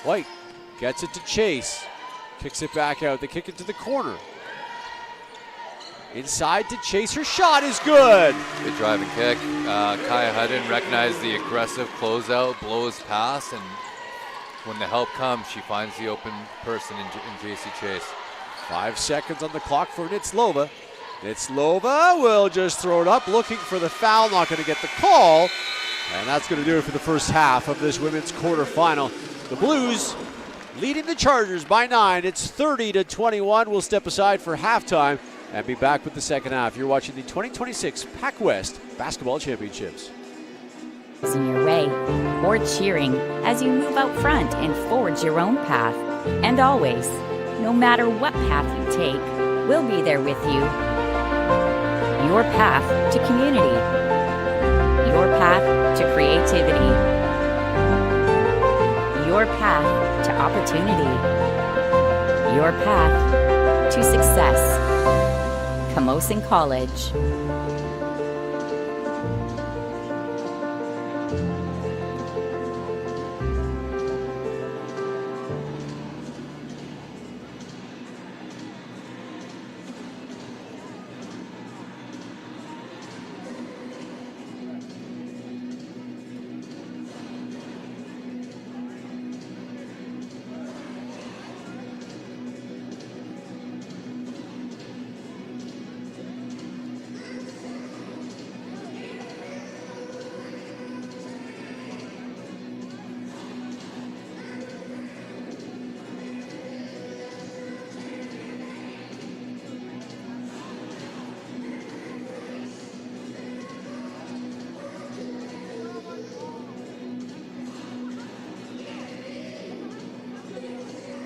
White gets it to Chase. Kicks it back out. They kick it to the corner. Inside to chase. Her shot is good. Good drive and kick. Kaya Hudden recognized the aggressive closeout, blows past, and when the help comes, she finds the open person in JC Chase. 5 seconds on the clock for Nitzlova. Nitzlova will just throw it up, looking for the foul, not going to get the call. And that's going to do it for the first half of this women's quarterfinal. The Blues leading the Chargers by 9. It's 30-21. We'll step aside for halftime and be back with the second half. You're watching the 2026 PACWEST Basketball Championships. In your way, or cheering as you move out front and forge your own path. And always, no matter what path you take, we'll be there with you. Your path to community. Your path to creativity. Your path to opportunity. Your path to success. Camosun College.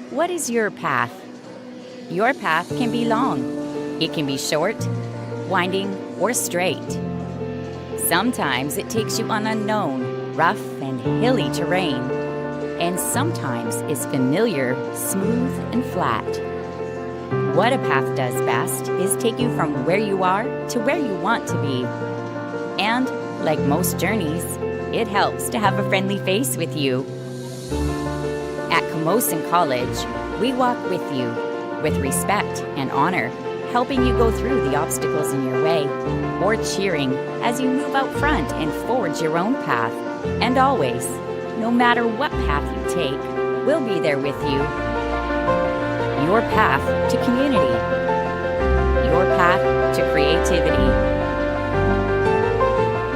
What is your path? Your path can be long. It can be short, winding, or straight. Sometimes it takes you on unknown, rough and hilly terrain, and sometimes is familiar, smooth, and flat. What a path does best is take you from where you are to where you want to be. And, like most journeys, it helps to have a friendly face with you. At Camosun College, we walk with you, with respect and honor, helping you go through the obstacles in your way, or cheering as you move out front and forge your own path. And always, no matter what path you take, we'll be there with you. Your path to community. Your path to creativity.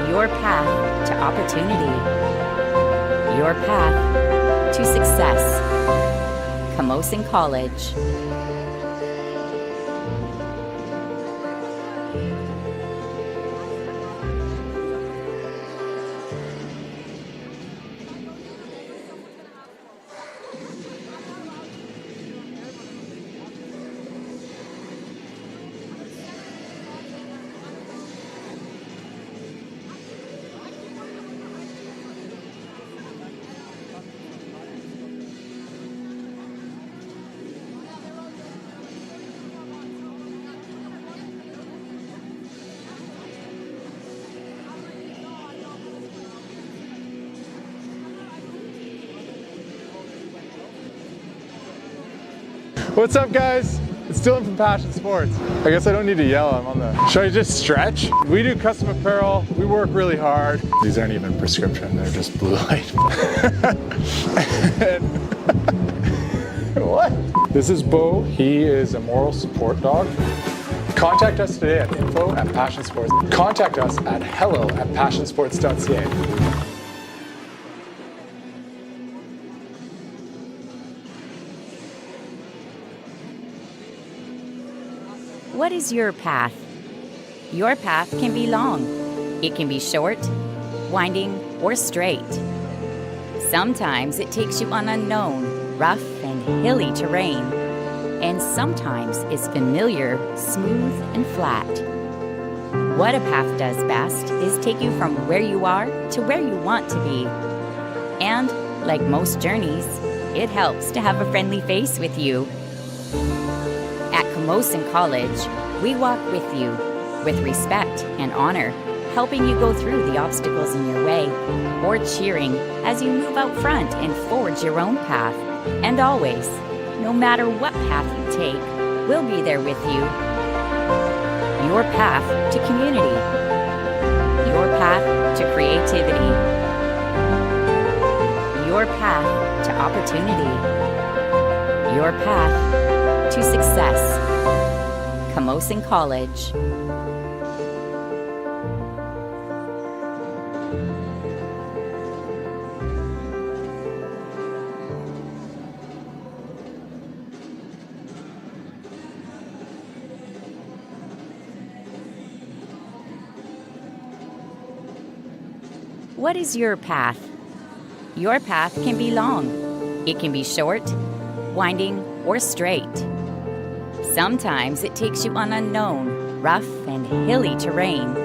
Your path to opportunity. Your path to success. Camosun College. What's up, guys? It's Dylan from Passion Sports. I guess I don't need to yell, I'm on the... Should I just stretch? We do custom apparel, we work really hard. These aren't even prescription, they're just blue light. What? This is Bo, he is a moral support dog. Contact us today at info@passionsports. Contact us at hello@passionsports.ca. What is your path? Your path can be long. It can be short, winding, or straight. Sometimes it takes you on unknown, rough and hilly terrain, and sometimes is familiar, smooth, and flat. What a path does best is take you from where you are to where you want to be. And, like most journeys, it helps to have a friendly face with you. At Camosun College, we walk with you, with respect and honor, helping you go through the obstacles in your way, or cheering as you move out front and forge your own path. And always, no matter what path you take, we'll be there with you. Your path to community. Your path to creativity. Your path to opportunity. Your path to success. Camosun College. What is your path? Your path can be long. It can be short, winding, or straight. Sometimes it takes you on unknown, rough, and hilly terrain,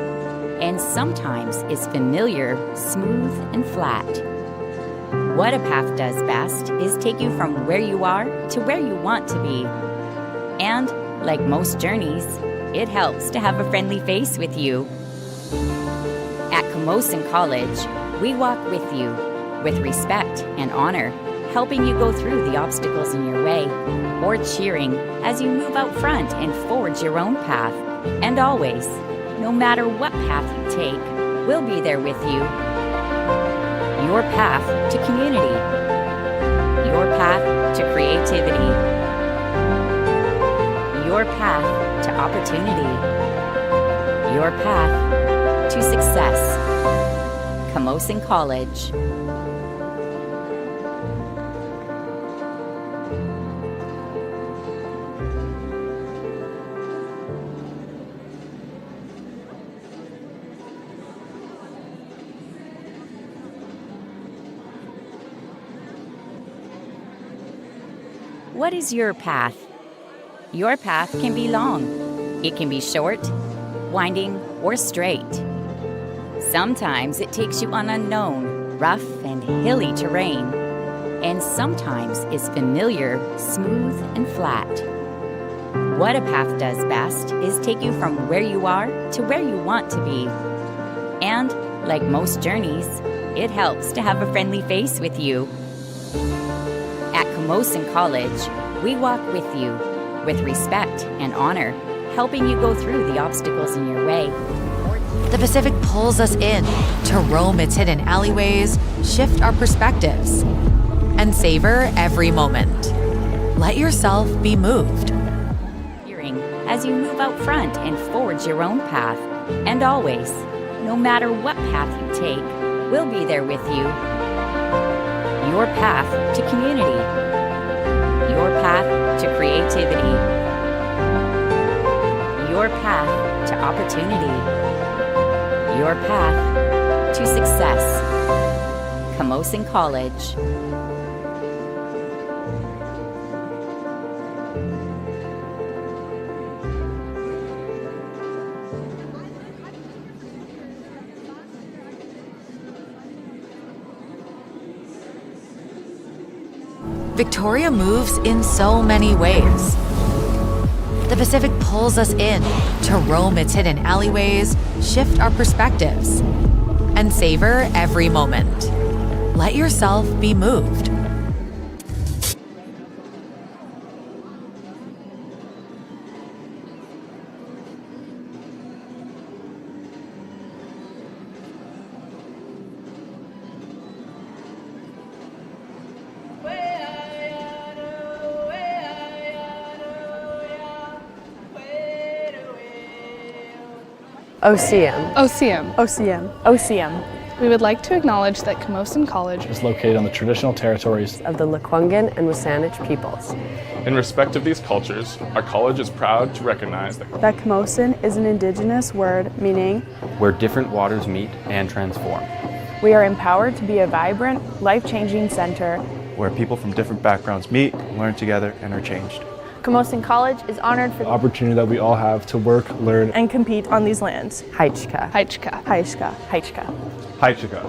and sometimes is familiar, smooth, and flat. What a path does best is take you from where you are to where you want to be. And, like most journeys, it helps to have a friendly face with you. At Camosun College, we walk with you, with respect and honor, helping you go through the obstacles in your way, or cheering as you move out front and forge your own path. And always, no matter what path you take, we'll be there with you. Your path to community. Your path to creativity. Your path to opportunity. Your path to success. Camosun College. What is your path? Your path can be long. It can be short, winding, or straight. Sometimes it takes you on unknown, rough, and hilly terrain, and sometimes is familiar, smooth, and flat. What a path does best is take you from where you are to where you want to be. And, like most journeys, it helps to have a friendly face with you. At Camosun College, we walk with you, with respect and honor, helping you go through the obstacles in your way. The Pacific pulls us in to roam its hidden alleyways, shift our perspectives, and savor every moment. Let yourself be moved. As you move out front and forge your own path. And always, no matter what path you take, we'll be there with you. Your path to community. Your path to creativity. Your path to opportunity. Your path to success. Camosun College. Victoria moves in so many ways. The Pacific pulls us in to roam its hidden alleyways, shift our perspectives, and savor every moment. Let yourself be moved. OCM. OCM. OCM. OCM. We would like to acknowledge that Camosun College is located on the traditional territories Of the Lekwungen and Wasanich peoples. In respect of these cultures, our college is proud to recognize that Camosun is an indigenous word meaning where different waters meet and transform. We are empowered to be a vibrant, life-changing center where people from different backgrounds meet, learn together, and are changed. Camosun College is honored for the opportunity that we all have to work, learn, and compete on these lands. Haichka. Haichka. Haichka. Haichka. Haichka.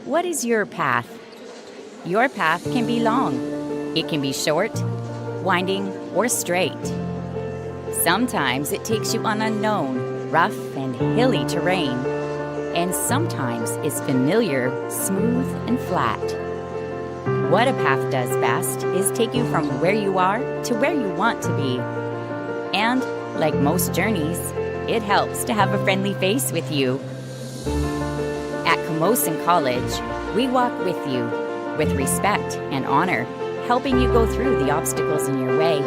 What is your path? Your path can be long. It can be short, winding, or straight. Sometimes it takes you on unknown, rough and hilly terrain, and sometimes it's familiar, smooth and flat. What a path does best is take you from where you are to where you want to be. And, like most journeys, it helps to have a friendly face with you. At Camosun College, we walk with you, with respect and honor, helping you go through the obstacles in your way,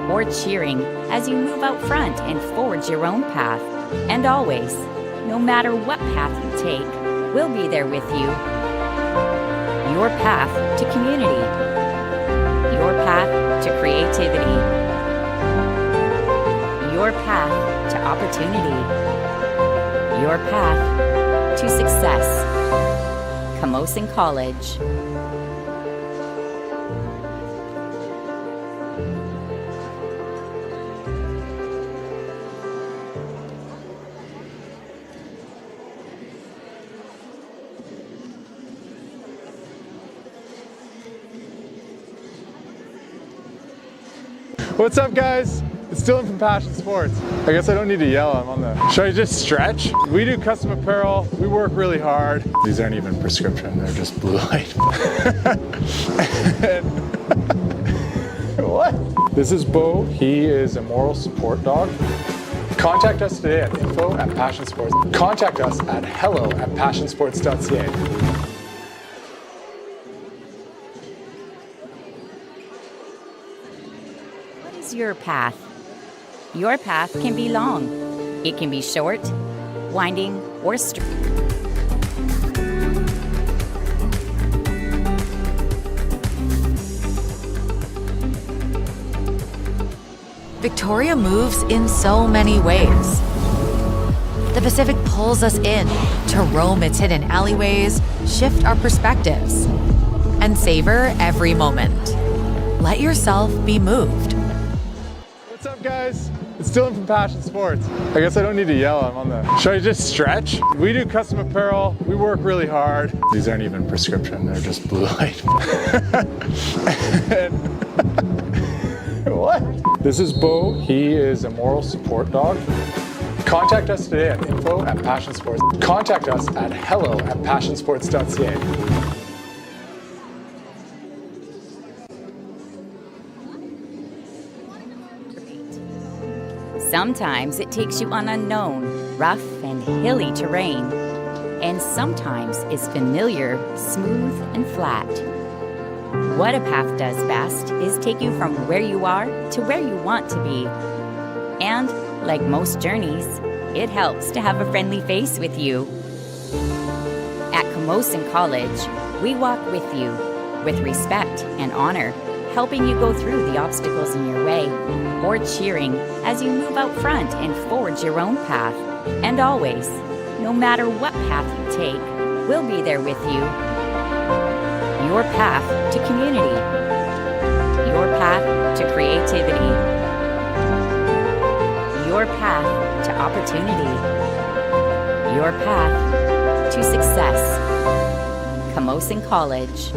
or cheering as you move out front and forge your own path. And always, no matter what path you take, we'll be there with you. Your path to community. Your path to creativity. Your path to opportunity. Your path to success. Camosun College. What's up, guys? It's Dylan from Passion Sports. I guess I don't need to yell, I'm on the... Should I just stretch? We do custom apparel, we work really hard. These aren't even prescription, they're just blue light. What? This is Bo, he is a moral support dog. Contact us today at info@passionsports. Contact us at hello@passionsports.ca. Your path. Your path can be long. It can be short, winding, or straight. Victoria moves in so many ways. The Pacific pulls us in to roam its hidden alleyways, shift our perspectives, and savor every moment. Let yourself be moved. What's up, guys? It's Dylan from Passion Sports. I guess I don't need to yell, I'm on the... Should I just stretch? We do custom apparel, we work really hard. These aren't even prescription, they're just blue light. What? This is Bo, he is a moral support dog. Contact us today at info@passionsports. Contact us at hello@passionsports.ca. Sometimes it takes you on unknown, rough and hilly terrain, and sometimes it's familiar, smooth and flat. What a path does best is take you from where you are to where you want to be. And, like most journeys, it helps to have a friendly face with you. At Camosun College, we walk with you, with respect and honor, helping you go through the obstacles in your way, or cheering as you move out front and forge your own path. And always, no matter what path you take, we'll be there with you. Your path to community. Your path to creativity. Your path to opportunity. Your path to success. Camosun College.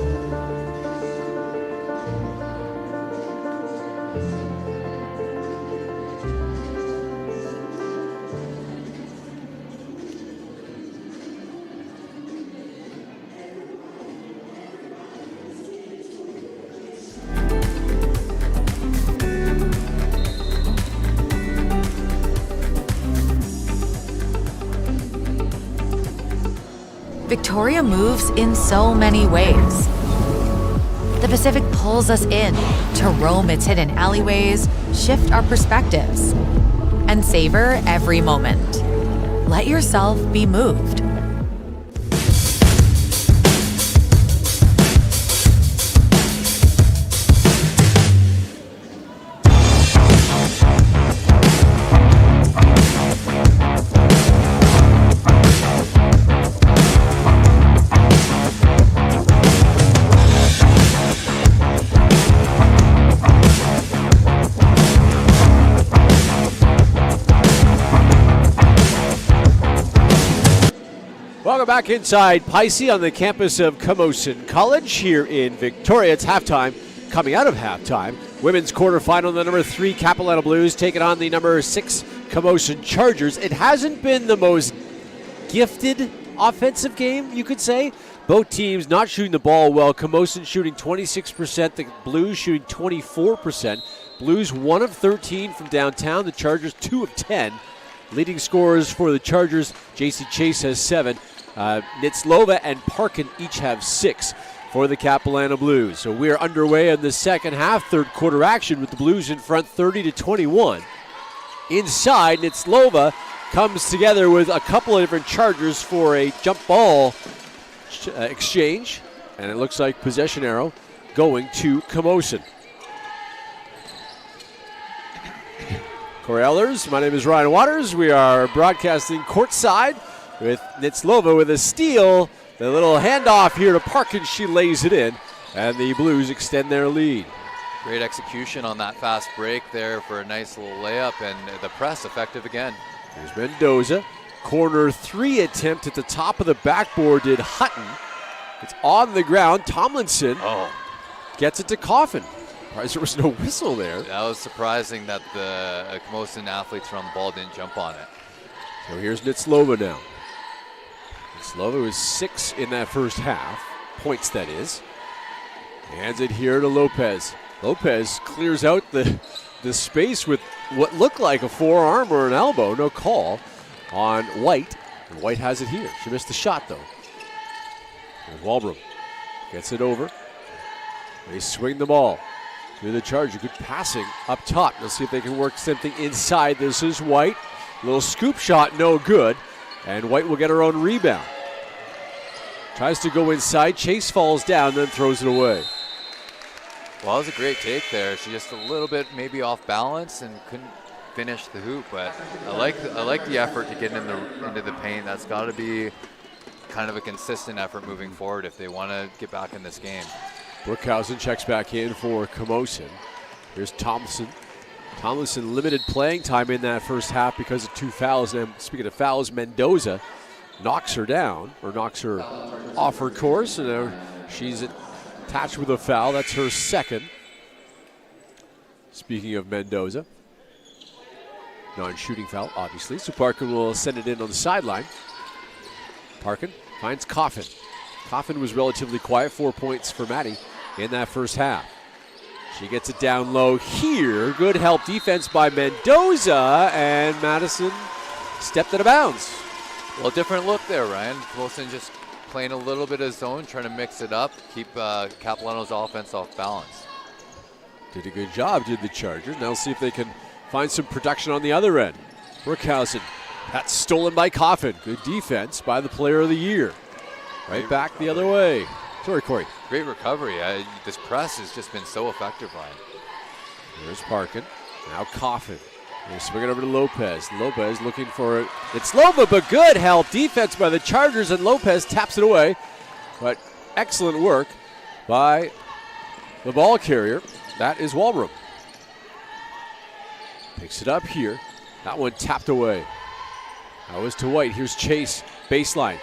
Victoria moves in so many ways. The Pacific pulls us in to roam its hidden alleyways, shift our perspectives, and savor every moment. Let yourself be moved. Welcome back inside Pisces on the campus of Camosun College here in Victoria. It's halftime. Coming out of halftime, women's quarterfinal. The number 3 Capilano Blues taking on the number 6 Camosun Chargers. It hasn't been the most gifted offensive game, you could say. Both teams not shooting the ball well. Camosun shooting 26%, the Blues shooting 24%. Blues 1 of 13 from downtown, the Chargers 2 of 10. Leading scorers for the Chargers, J.C. Chase has 7. Nitzlova and Parkin each have 6 for the Capilano Blues. So we're underway in the second half, third quarter action with the Blues in front 30-21. Inside, Nitzlova comes together with a couple of different Chargers for a jump ball exchange, and it looks like possession arrow going to Camosun. Corellers, my name is Ryan Waters. We are broadcasting courtside with Nitzlova with a steal. The little handoff here to Parkin, she lays it in, and the Blues extend their lead. Great execution on that fast break there for a nice little layup, and the press effective again. Here's Mendoza. Corner 3 attempt at the top of the backboard did Hutton. It's on the ground. Tomlinson gets it to Coffin. Surprised there was no whistle there. That was surprising that the Camosun athletes around the ball didn't jump on it. So here's Nitzlova now. Nitzlova was 6 in that first half. Points, that is. Hands it here to Lopez. Lopez clears out the space with what looked like a forearm or an elbow. No call on White. And White has it here. She missed the shot, though. There's Walbrom. Gets it over. They swing the ball to the Charger. Good passing up top. Let's see if they can work something inside. This is White. Little scoop shot, no good. And White will get her own rebound. Tries to go inside. Chase falls down, then throws it away. Well, that was a great take there. She just a little bit maybe off balance and couldn't finish the hoop. But I like the effort to get into the paint. That's got to be kind of a consistent effort moving forward if they want to get back in this game. Brookhausen checks back in for Camosun. Here's Thompson. Tomlinson limited playing time in that first half because of 2 fouls. And speaking of fouls, Mendoza knocks her down, or knocks her off her course. And now she's attached with a foul. That's her second. Speaking of Mendoza. Non-shooting foul, obviously. So Parkin will send it in on the sideline. Parkin finds Coffin. Coffin was relatively quiet, 4 points for Maddie in that first half. She gets it down low here. Good help defense by Mendoza, and Madison stepped out of bounds. Well, different look there, Ryan. Wilson just playing a little bit of zone, trying to mix it up, keep Capilano's offense off balance. Did a good job, did the Chargers. Now let's see if they can find some production on the other end. Brookhausen, that's stolen by Coffin. Good defense by the player of the year. Right back the other way. Sorry, Corey. Great recovery. This press has just been so effective, Ryan. There's Parkin. Now Coffin. They swing it over to Lopez. Lopez looking for it. It's Lova, but good help. Defense by the Chargers, and Lopez taps it away. But excellent work by the ball carrier. That is Walbrom. Picks it up here. That one tapped away. That was to White. Here's Chase. Baseline.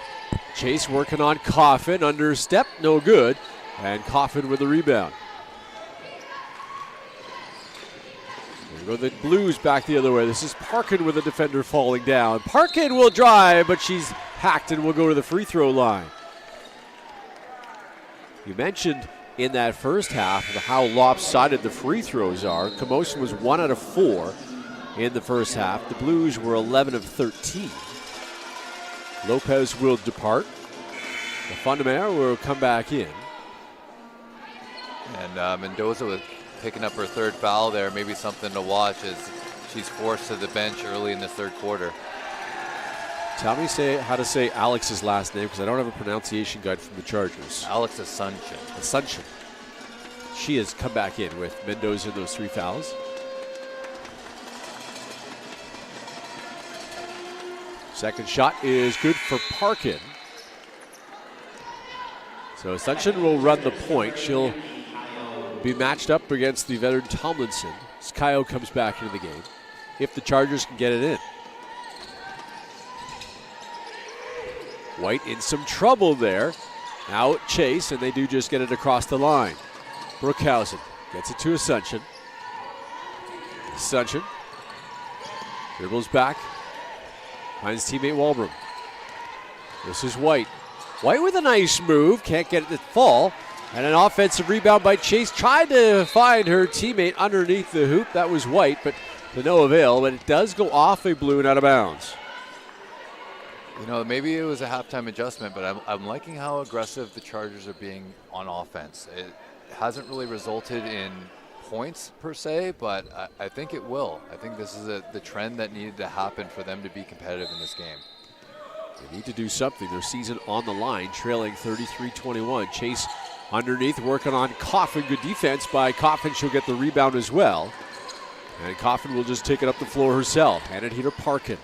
Chase working on Coffin. Understep, no good. And Coffin with the rebound. There go the Blues back the other way. This is Parkin with a defender falling down. Parkin will drive, but she's hacked and will go to the free throw line. You mentioned in that first half how lopsided the free throws are. Camosun was 1 out of 4 in the first half. The Blues were 11 of 13. Lopez will depart. The Fundamere will come back in. And Mendoza was picking up her third foul there. Maybe something to watch as she's forced to the bench early in the third quarter. Tell me how to say Alex's last name, because I don't have a pronunciation guide from the Chargers. Alex Asuncion. Asuncion. She has come back in with Mendoza in those 3 fouls. Second shot is good for Parkin. So Asuncion will run the point. She'll be matched up against the veteran Tomlinson. Skyo comes back into the game if the Chargers can get it in. White in some trouble there. Now Chase, and they do just get it across the line. Brookhausen gets it to Asuncion. Sunshine dribbles back, finds teammate Walbrom. This is White. White with a nice move, can't get it to fall. And an offensive rebound by Chase. Tried to find her teammate underneath the hoop. That was White, but to no avail. But it does go off a blue and out of bounds. You know, maybe it was a halftime adjustment, but I'm liking how aggressive the Chargers are being on offense. It hasn't really resulted in points per se, but I think it will. I think this is the trend that needed to happen for them to be competitive in this game. They need to do something. Their season on the line, trailing 33-21. Chase underneath, working on Coffin. Good defense by Coffin. She'll get the rebound as well. And Coffin will just take it up the floor herself. Hand it here to Parkin.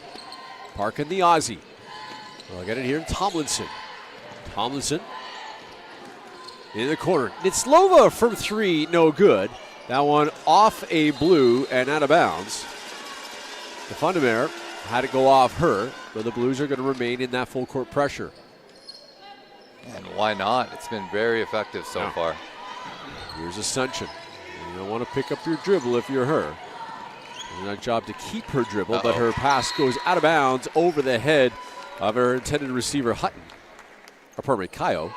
Parkin, the Aussie. We'll get it here to Tomlinson. Tomlinson in the corner. Nitslova from three, no good. That one off a blue and out of bounds. The Fundamere had it go off her, but the Blues are going to remain in that full court pressure. And why not? It's been very effective so far. Here's a Sunshine. You don't want to pick up your dribble if you're her. It's not a job to keep her dribble, but her pass goes out of bounds over the head of her intended receiver, Hutton. Or pardon me, Kayo.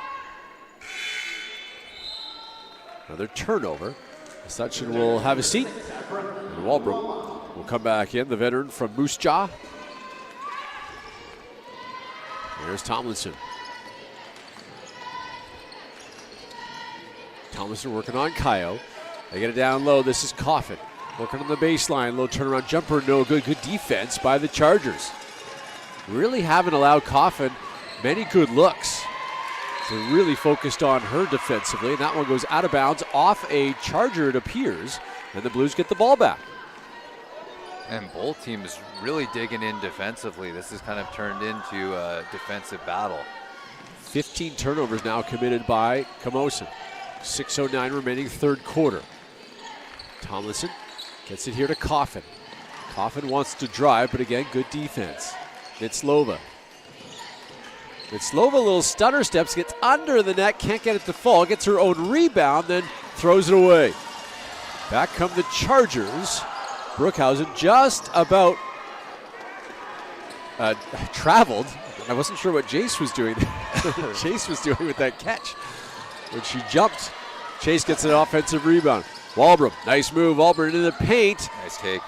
Another turnover. Sunshine will have a seat. And Walbrom will come back in, the veteran from Moose Jaw. There's Tomlinson. Tomlinson working on Kayo. They get it down low. This is Coffin. Working on the baseline. Low turnaround jumper. No good. Good defense by the Chargers. Really haven't allowed Coffin many good looks. They're really focused on her defensively. And that one goes out of bounds off a Charger, it appears. And the Blues get the ball back. And both teams really digging in defensively. This has kind of turned into a defensive battle. 15 turnovers now committed by Camosun. 6:09 remaining third quarter. Tomlinson gets it here to Coffin. Coffin wants to drive, but again, good defense. Nitslova. Nitslova, little stutter steps, gets under the net, can't get it to fall, gets her own rebound, then throws it away. Back come the Chargers. Brookhausen just about traveled. I wasn't sure what Jace was doing. Chase was doing with that catch. When she jumped, Chase gets an offensive rebound. Walbrom, nice move. Walbrom into the paint. Nice take.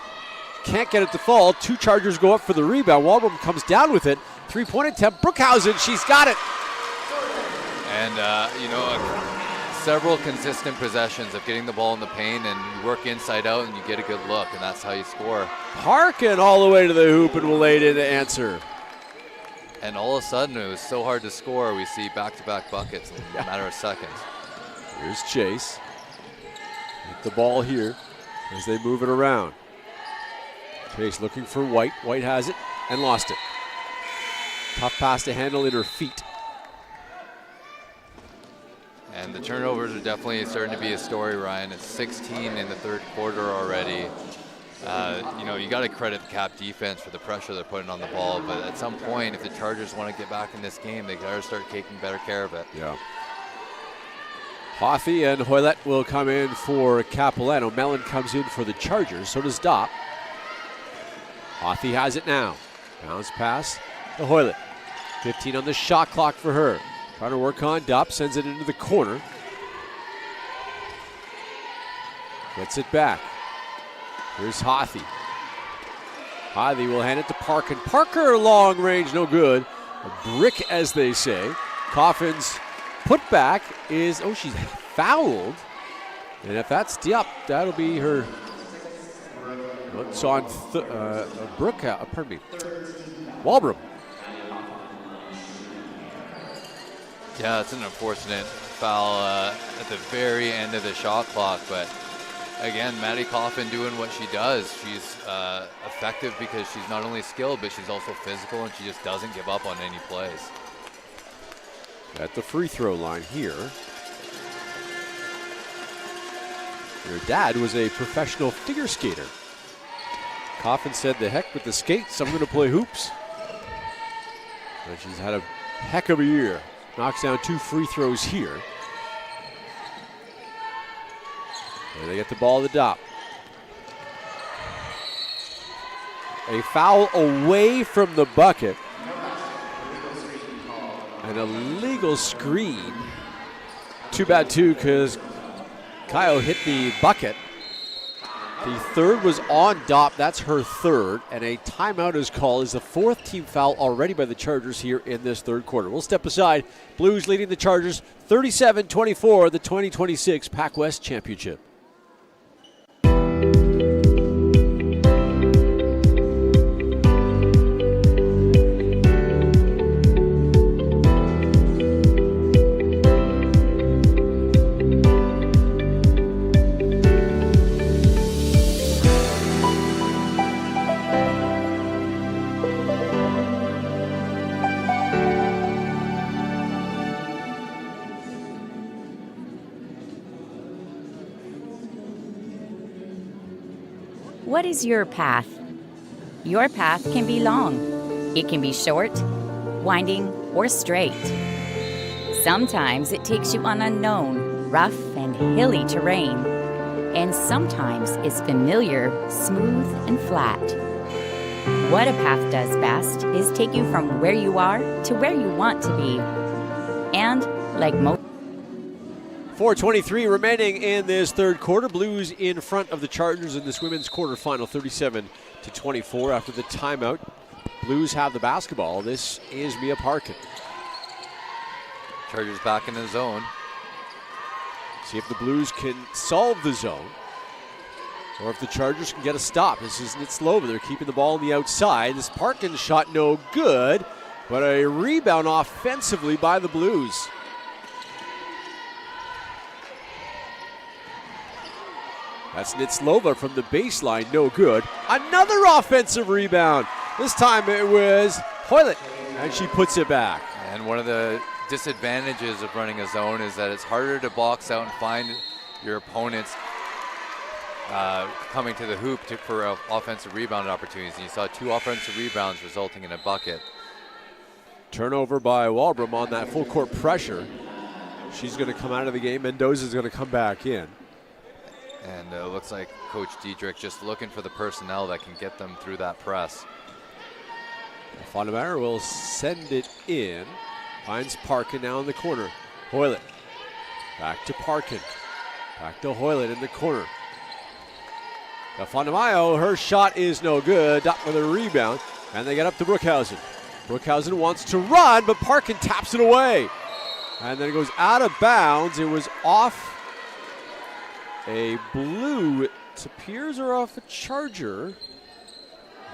Can't get it to fall. Two Chargers go up for the rebound. Walbrom comes down with it. Three-point attempt. Brookhausen, she's got it. And, several consistent possessions of getting the ball in the paint, and you work inside out and you get a good look, and that's how you score. Parkin all the way to the hoop and will lay it in to answer. And all of a sudden, it was so hard to score, we see back-to-back buckets in a matter of seconds. Here's Chase. Get the ball here as they move it around. Chase looking for White. White has it and lost it. Tough pass to handle in her feet. And the turnovers are definitely starting to be a story, Ryan. It's 16 in the third quarter already. You got to credit the Cap defense for the pressure they're putting on the ball, but at some point, if the Chargers want to get back in this game, they got to start taking better care of it. Yeah. Hothy and Hoylett will come in for Capilano. Mellon comes in for the Chargers, so does Dopp. Hothy has it now. Bounce pass to Hoylett. 15 on the shot clock for her. Trying to work on Dopp, sends it into the corner. Gets it back. Here's Hothy. Hothy will hand it to Parkin. Parker, long range, no good. A brick, as they say. Coffin's putback is, she's fouled. And if that's Diop, that'll be her. What's on Walbrom. Yeah, it's an unfortunate foul at the very end of the shot clock, but again, Maddie Coffin doing what she does. She's effective because she's not only skilled, but she's also physical, and she just doesn't give up on any plays. At the free throw line here. Her dad was a professional figure skater. Coffin said, "The heck with the skates, I'm going to play hoops." And she's had a heck of a year. Knocks down 2 free throws here. And they get the ball to Dopp. A foul away from the bucket. An illegal screen. Too bad, too, because Kayo hit the bucket. The third was on Dopp. That's her third. And a timeout is called. Is the fourth team foul already by the Chargers here in this third quarter. We'll step aside. Blues leading the Chargers 37-24, the 2026 PACWEST Championship. What is your path? Your path can be long. It can be short, winding, or straight. Sometimes it takes you on unknown, rough, and hilly terrain. And sometimes it's familiar, smooth, and flat. What a path does best is take you from where you are to where you want to be. And like most 4:23 remaining in this third quarter. Blues in front of the Chargers in this women's quarterfinal, 37-24 after the timeout. Blues have the basketball. This is Mia Parkin. Chargers back in the zone. See if the Blues can solve the zone or if the Chargers can get a stop. This is Nitzlova. They're keeping the ball on the outside. This Parkin shot no good, but a rebound offensively by the Blues. That's Nitzlova from the baseline, no good. Another offensive rebound. This time it was Hoylett, and she puts it back. And one of the disadvantages of running a zone is that it's harder to box out and find your opponents coming to the hoop for offensive rebound opportunities. And you saw 2 offensive rebounds resulting in a bucket. Turnover by Walbrom on that full court pressure. She's going to come out of the game. Mendoza's going to come back in. And it looks like Coach Diedrich just looking for the personnel that can get them through that press. Fondemeyer will send it in. Finds Parkin now in the corner. Hoylett. Back to Parkin. Back to Hoylett in the corner. Fondemeyer, her shot is no good. Dopp with a rebound. And they get up to Brookhausen. Brookhausen wants to run, but Parkin taps it away. And then it goes out of bounds. It was off a blue, it appears, or off a Charger.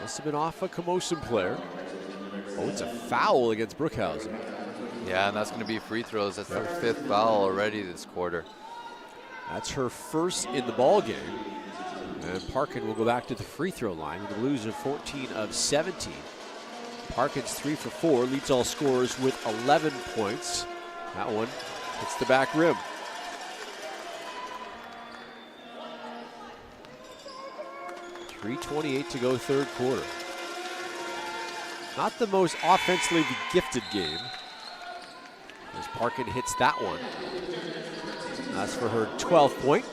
Must have been off a Camosun player. Oh, it's a foul against Brookhausen. Yeah, and that's going to be free throws. That's their 5th foul already this quarter. That's her first in the ball game. And Parkin will go back to the free throw line. The Blues are 14 of 17. Parkin's 3 for 4, leads all scorers with 11 points. That one hits the back rim. .328 to go third quarter. Not the most offensively gifted game. As Parkin hits that one. That's for her 12th point.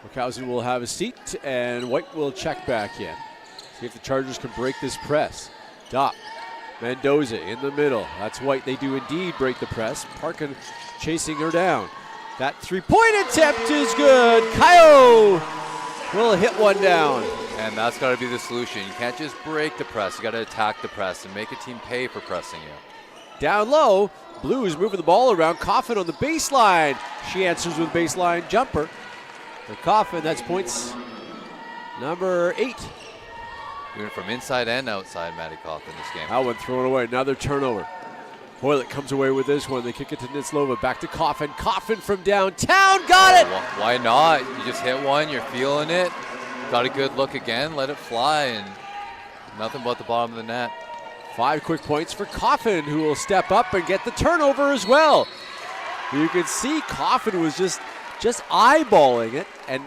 Brookhausen will have a seat, and White will check back in. See if the Chargers can break this press. Dopp. Mendoza in the middle. That's White. They do indeed break the press. Parkin chasing her down. That three-point attempt is good. Kayo will hit one down. And that's got to be the solution. You can't just break the press. You got to attack the press and make a team pay for pressing you. Down low, Blues moving the ball around. Coffin on the baseline. She answers with a baseline jumper. For Coffin, that's points number 8. Doing from inside and outside, Maddie Coffin this game. That one thrown away. Another turnover. Hoylett comes away with this one. They kick it to Nitzlova. Back to Coffin. Coffin from downtown. Got it! Why not? You just hit one. You're feeling it. Got a good look again. Let it fly. And nothing but the bottom of the net. 5 quick points for Coffin, who will step up and get the turnover as well. You can see Coffin was just eyeballing it and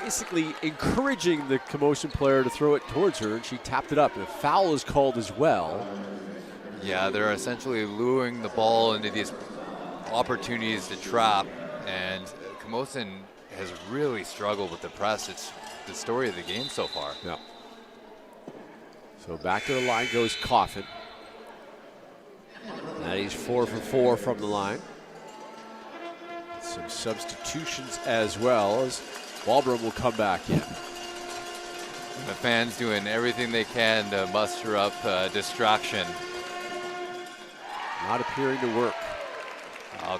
basically encouraging the Camosun player to throw it towards her, and she tapped it up. And a foul is called as well. Yeah, they're essentially luring the ball into these opportunities to trap, and Camosun has really struggled with the press. It's the story of the game so far. Yeah. So back to the line goes Coffin. And he's 4 for 4 from the line. Some substitutions as well as Walbrom will come back in. The fans doing everything they can to muster up distraction. Not appearing to work.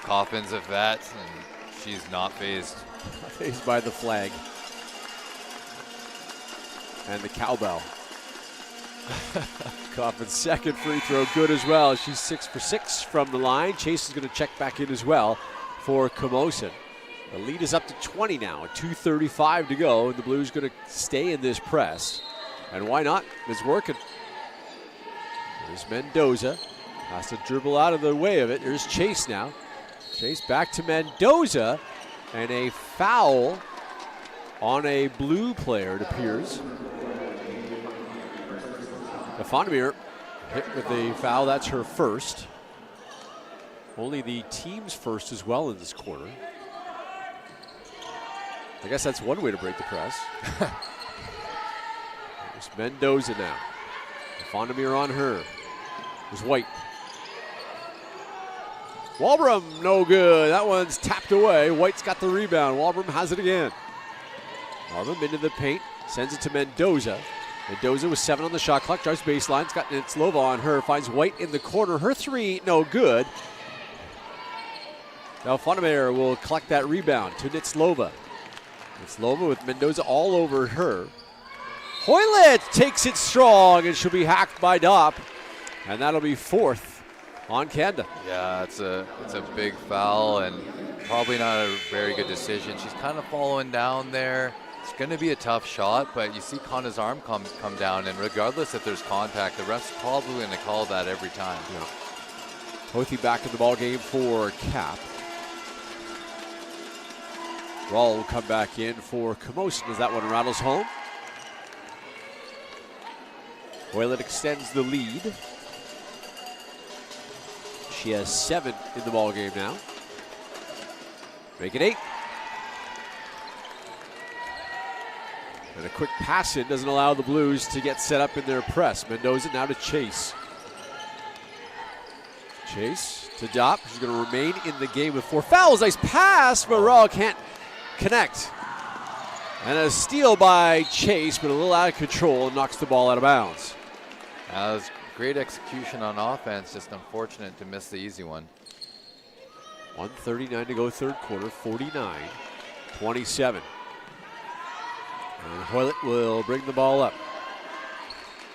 Coffin's a vet, and she's not phased. Not phased by the flag. And the cowbell. Coffin's second free throw good as well. She's 6 for 6 from the line. Chase is going to check back in as well for Camosun. The lead is up to 20 now, 2:35 to go, and the Blues going to stay in this press. And why not? It's working. There's Mendoza. Has to dribble out of the way of it. There's Chase now. Chase back to Mendoza, and a foul on a Blue player, it appears. Fondomir hit with a foul. That's her first. Only the team's first as well in this quarter. I guess that's one way to break the press. There's Mendoza now. Fondomir on her. There's White. Walbrom, no good. That one's tapped away. White's got the rebound. Walbrom has it again. Walbrom into the paint, sends it to Mendoza. Mendoza with 7 on the shot clock, drives baseline. It's got Nitzlova on her, finds White in the corner. Her three, no good. Now Fondomir will collect that rebound to Nitzlova. Nitzlova with Mendoza all over her. Hoylett takes it strong, and she'll be hacked by Dopp. And that'll be 4th on Canada. Yeah, it's a big foul and probably not a very good decision. She's kind of following down there. It's going to be a tough shot, but you see Kanda's arm come down, and regardless if there's contact, the ref's probably going to call that every time. Yeah. Hothy back in the ball game for Cap. Rawl will come back in for Camosun as that one rattles home. Hoylett extends the lead. She has 7 in the ball game now. Make it 8. And a quick pass in doesn't allow the Blues to get set up in their press. Mendoza now to Chase. Chase to Dopp. She's going to remain in the game with 4 fouls. Nice pass, but Rawl can't connect. And a steal by Chase, but a little out of control and knocks the ball out of bounds. That was great execution on offense, just unfortunate to miss the easy one. 1:39 to go third quarter, 49-27. And Hoylett will bring the ball up.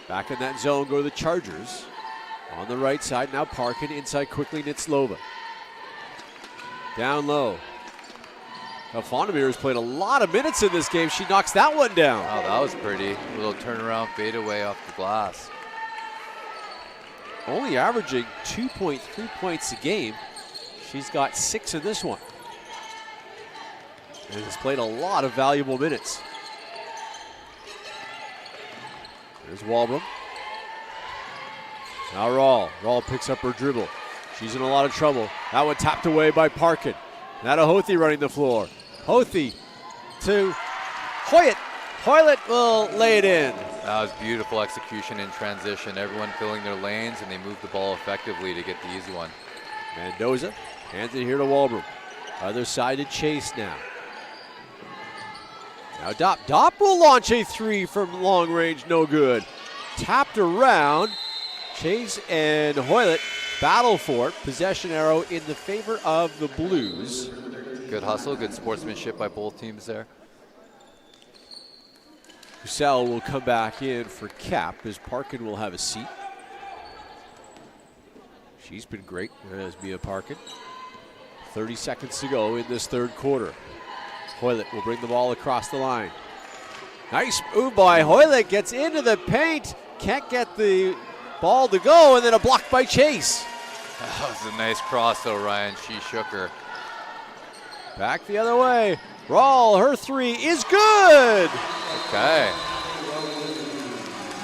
Back in that zone go the Chargers. On the right side, now Parkin, inside quickly, Nitzlova. Down low. Now Fondomir has played a lot of minutes in this game. She knocks that one down. Oh, that was pretty. A little turnaround fade away off the glass. Only averaging 2.3 points a game. She's got 6 in this one. And has played a lot of valuable minutes. There's Walbrom. Now Rawl. Rawl picks up her dribble. She's in a lot of trouble. That one tapped away by Parkin. Now to Hothy running the floor. Hothy to Hoyt. Hoylett will lay it in. That was beautiful execution in transition. Everyone filling their lanes, and they moved the ball effectively to get the easy one. Mendoza hands it here to Walbrom. Other side to Chase now. Now Dopp. Dopp will launch a 3 from long range, no good. Tapped around. Chase and Hoylett battle for it. Possession arrow in the favor of the Blues. Good hustle, good sportsmanship by both teams there. Roussel will come back in for Cap as Parkin will have a seat. She's been great, as Mia Parkin. 30 seconds to go in this third quarter. Hoylett will bring the ball across the line. Nice move by Hoylett, gets into the paint, can't get the ball to go, and then a block by Chase. That was a nice cross though, Ryan. She shook her. Back the other way. Rawl, her 3 is good. Okay.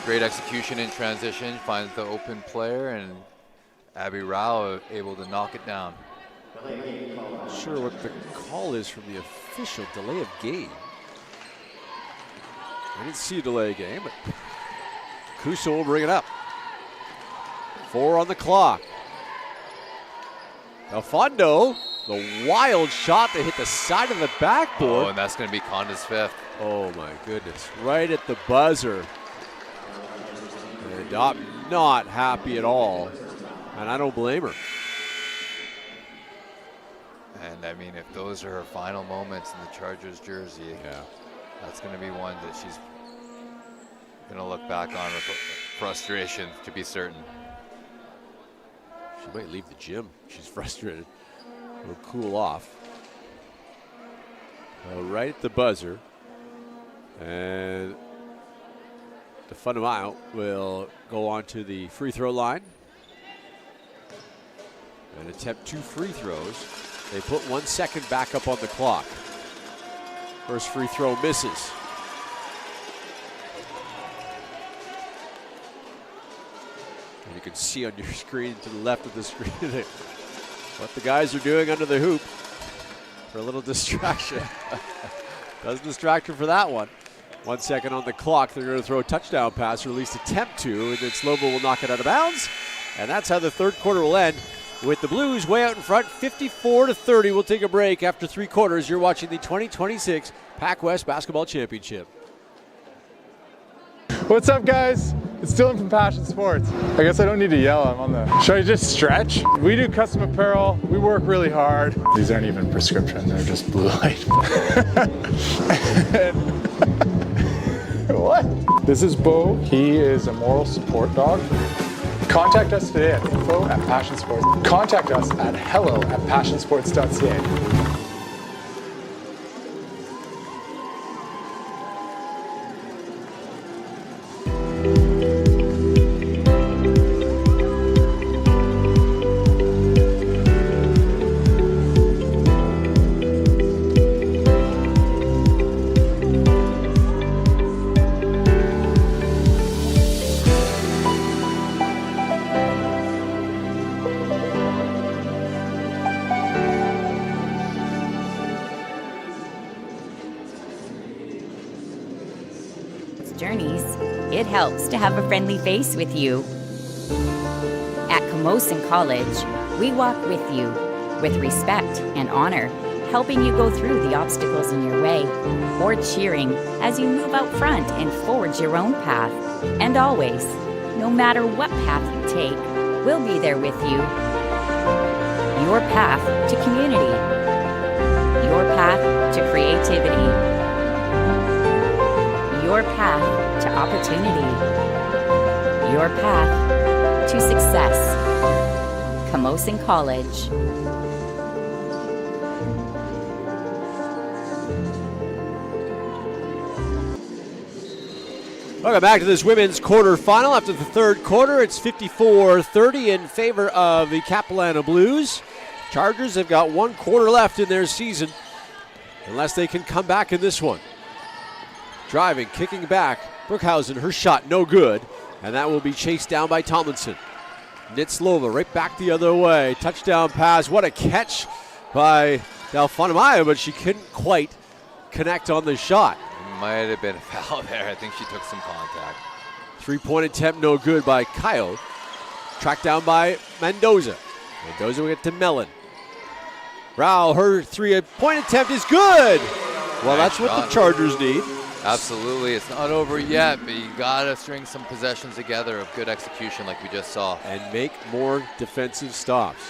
Great execution in transition. Finds the open player, and Abby Rao able to knock it down. Not sure what the call is from the official. Delay of game. I didn't see a delay of game, but Kuso will bring it up. 4 on the clock. Alfondo, the wild shot that hit the side of the backboard. Oh, and that's going to be Conda's 5th. Oh my goodness, right at the buzzer. And I'm not happy at all, and I don't blame her. And I mean, if those are her final moments in the Chargers jersey, that's going to be one that she's going to look back on with frustration, to be certain. She might leave the gym. She's frustrated. Will cool off. Right at the buzzer. And the Funamile will go on to the free throw line and attempt 2 free throws. They put 1 second back up on the clock. First free throw misses. And you can see on your screen to the left of the screen what the guys are doing under the hoop for a little distraction. Doesn't distract her for that one. 1 second on the clock. They're going to throw a touchdown pass, or at least attempt to, and then Slovo will knock it out of bounds. And that's how the third quarter will end, with the Blues way out in front, 54-30. We'll take a break after 3 quarters. You're watching the 2026 PACWEST Basketball Championship. What's up, guys? It's Dylan from Passion Sports. I guess I don't need to yell. I'm on the... Should I just stretch? We do custom apparel. We work really hard. These aren't even prescription. They're just blue light. What? This is Bo. He is a moral support dog. Contact us today at info@passionsports. Contact us at hello@passionsports.ca. Journeys, it helps to have a friendly face with you. At Camosun College, we walk with you with respect and honor, helping you go through the obstacles in your way, or cheering as you move out front and forge your own path. And always, no matter what path you take, we'll be there with you. Your path to community. Your path to creativity. Your path to opportunity. Your path to success. Camosun College. Welcome back to this women's quarterfinal. After the third quarter, it's 54-30 in favor of the Capilano Blues. Chargers have got 1 quarter left in their season, unless they can come back in this one. Driving, kicking back, Brookhausen, her shot no good, and that will be chased down by Tomlinson. Nitzlova right back the other way. Touchdown pass. What a catch by Delfonamaya, but she couldn't quite connect on the shot. Might have been a foul there. I think she took some contact. 3-point attempt no good by Kyle. Tracked down by Mendoza. Mendoza will get to Mellon. Rao, her 3-point attempt is good. Well, nice that's what the Chargers need. Absolutely. It's not over yet, but you got to string some possessions together of good execution like we just saw. And make more defensive stops.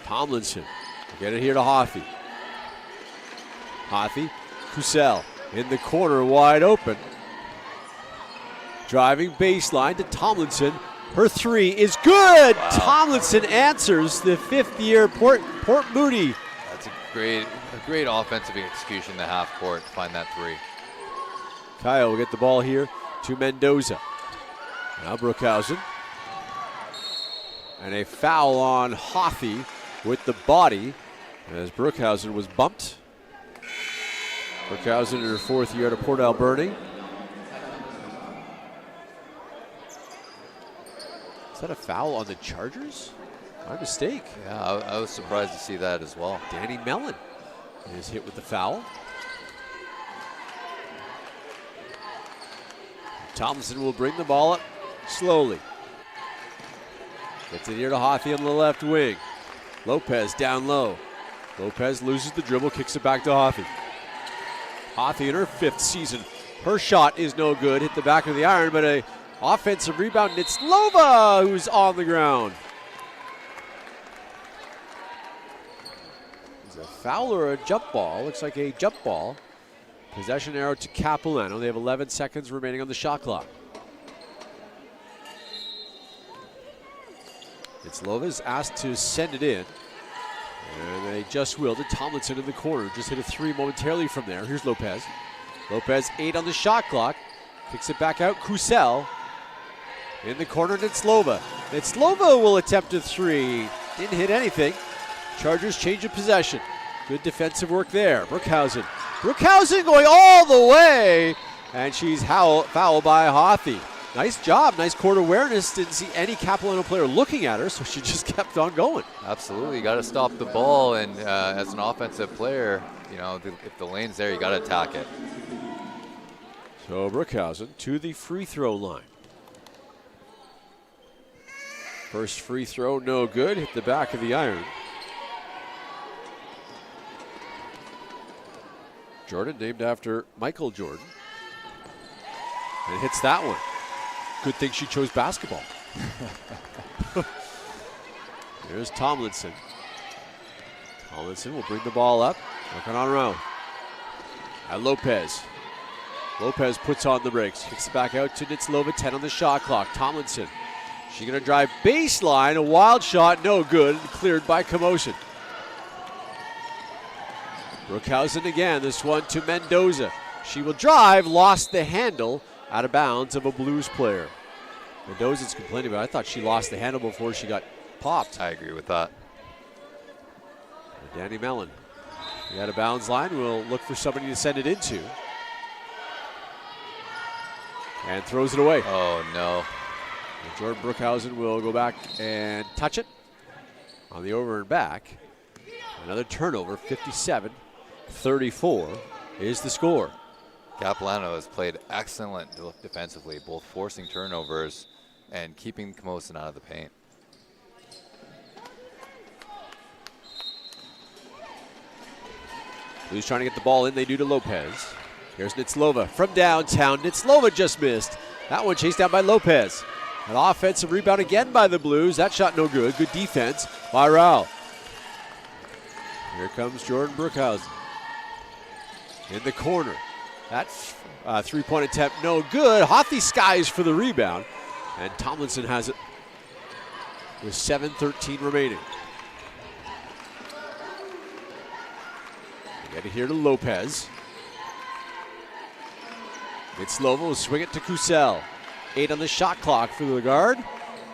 Tomlinson will get it here to Hoffey. Hoffey, Kusel in the corner, wide open. Driving baseline to Tomlinson. Her 3 is good. Wow. Tomlinson answers the 5th-year Port Moody. That's a great offensive execution in the half court to find that 3. Kyle will get the ball here to Mendoza. Now Brookhausen. And a foul on Hoffey with the body as Brookhausen was bumped. Brookhausen in her 4th year at Port Alberni. Is that a foul on the Chargers? My mistake. Yeah, I was surprised to see that as well. Danny Mellon is hit with the foul. Thompson will bring the ball up slowly. Gets it here to Hothy on the left wing. Lopez down low. Lopez loses the dribble, kicks it back to Hothy. Hothy in her 5th season. Her shot is no good. Hit the back of the iron, but a offensive rebound. Nitslova, who's on the ground. Is it a foul or a jump ball? Looks like a jump ball. Possession arrow to Capilano. They have 11 seconds remaining on the shot clock. Nitslova is asked to send it in. And they just will to Tomlinson in the corner. Just hit a 3 momentarily from there. Here's Lopez. Lopez 8 on the shot clock. Kicks it back out. Kusel in the corner. Nitslova. Nitslova will attempt a 3. Didn't hit anything. Chargers change of possession. Good defensive work there. Brookhausen. Brookhausen going all the way. And she's fouled by Hothy. Nice job, nice court awareness. Didn't see any Capilano player looking at her, so she just kept on going. Absolutely, you got to stop the ball, and as an offensive player, you know, if the lane's there, you got to attack it. So Brookhausen to the free throw line. First free throw, no good. Hit the back of the iron. Jordan, named after Michael Jordan, and hits that one. Good thing she chose basketball. Here's Tomlinson. Tomlinson will bring the ball up. Working on row. And Lopez. Lopez puts on the brakes. Kicks it back out to Nitslova. 10 on the shot clock. Tomlinson. She's going to drive baseline. A wild shot. No good. Cleared by Camosun. Brookhausen again. This one to Mendoza. She will drive. Lost the handle. Out of bounds of a Blues player. Mendoza's complaining about it. I thought she lost the handle before she got popped. I agree with that. And Danny Mellon. The out of bounds line will look for somebody to send it into. And throws it away. Oh, no. And Jordan Brookhausen will go back and touch it on the over and back. Another turnover, 57-34 is the score. Capilano has played excellent defensively, both forcing turnovers and keeping Camosun out of the paint. Blues trying to get the ball in, they do to Lopez. Here's Nitslova from downtown. Nitslova just missed. That one chased down by Lopez. An offensive rebound again by the Blues. That shot no good. Good defense by Rao. Here comes Jordan Brookhausen. In the corner. That three-point attempt no good. Hothy skies for the rebound. And Tomlinson has it with 7:13 remaining. We get it here to Lopez. Nitslova will swing it to Kusel. 8 on the shot clock for the guard.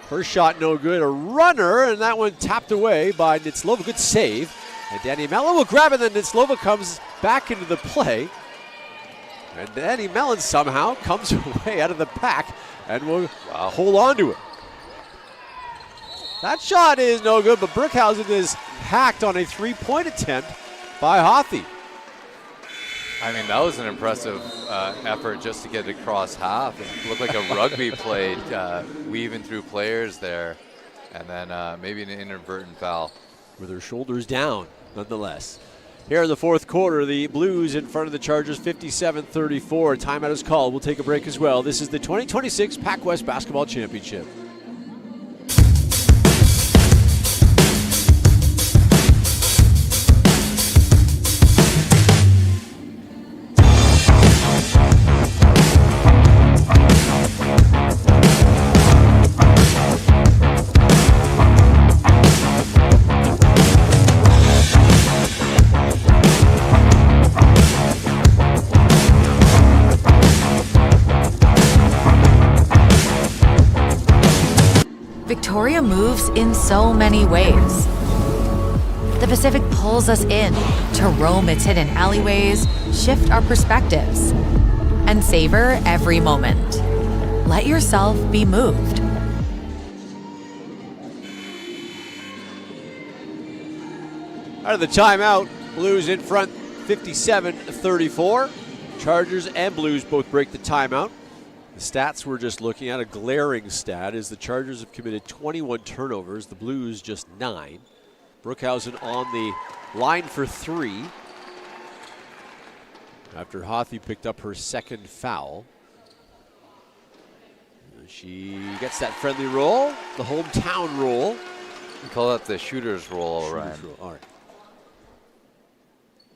Her shot no good. A runner, and that one tapped away by Nitslova. Good save. And Danny Mellon will grab it, and then Nitslova comes back into the play. And Danny Mellon somehow comes away out of the pack and will hold on to it. That shot is no good, but Brookhausen is hacked on a three-point attempt by Hothy. I mean, that was an impressive effort just to get it across half. It looked like a rugby play, weaving through players there, and then maybe an inadvertent foul. With her shoulders down, nonetheless. Here in the fourth quarter, the Blues in front of the Chargers, 57-34. Timeout is called. We'll take a break as well. This is the 2026 PACWEST Basketball Championship. Victoria moves in so many ways. The Pacific pulls us in to roam its hidden alleyways, shift our perspectives, and savor every moment. Let yourself be moved. Out of the timeout, Blues in front 57-34. Chargers and Blues both break the timeout. The stats we're just looking at, a glaring stat, is the Chargers have committed 21 turnovers, the Blues just 9. Brookhausen on the line for 3 after Hothy picked up her second foul. She gets that friendly roll, the hometown roll. We call that the shooter's roll, Ryan. All right.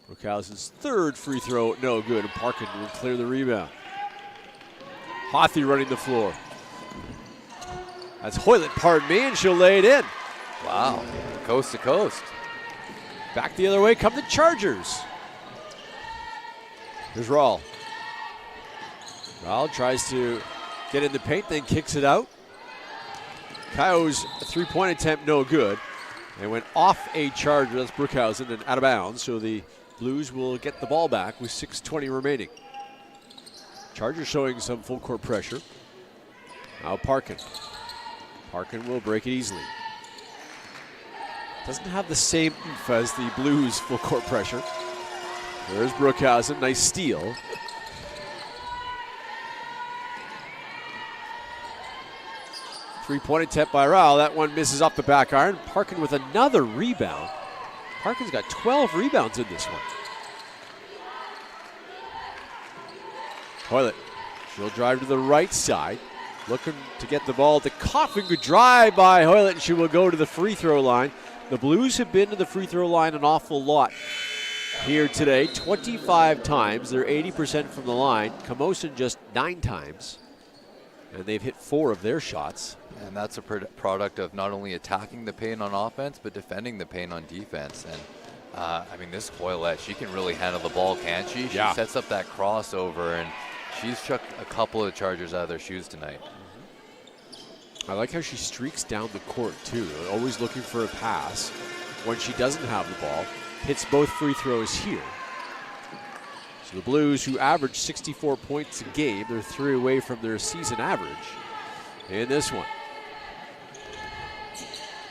Brookhausen's third free throw, no good. And Parkin will clear the rebound. Hothy running the floor. That's Hoylett, pardon me, and she'll lay it in. Wow, coast to coast. Back the other way come the Chargers. Here's Rahl. Rahl tries to get in the paint, then kicks it out. Coyo's three-point attempt, no good. They went off a Charger, that's Brookhausen, and out of bounds, so the Blues will get the ball back with 6:20 remaining. Chargers showing some full court pressure. Now Parkin. Parkin will break it easily. Doesn't have the same oomph as the Blues full court pressure. There's Brookhausen, nice steal. Three-point attempt by Rahl. That one misses off the back iron. Parkin with another rebound. Parkin's got 12 rebounds in this one. Hoylett, she'll drive to the right side. Looking to get the ball to Coffin. Good drive by Hoylett, and she will go to the free throw line. The Blues have been to the free throw line an awful lot here today. 25 times. They're 80% from the line. Camosun just 9 times. And they've hit 4 of their shots. And that's a product of not only attacking the paint on offense, but defending the paint on defense. And I mean, this Hoylett, she can really handle the ball, can't she? She sets up that crossover, and she's chucked a couple of Chargers out of their shoes tonight. I like how she streaks down the court, too. Always looking for a pass. When she doesn't have the ball, hits both free throws here. So the Blues, who average 64 points a game, they're 3 away from their season average in this one.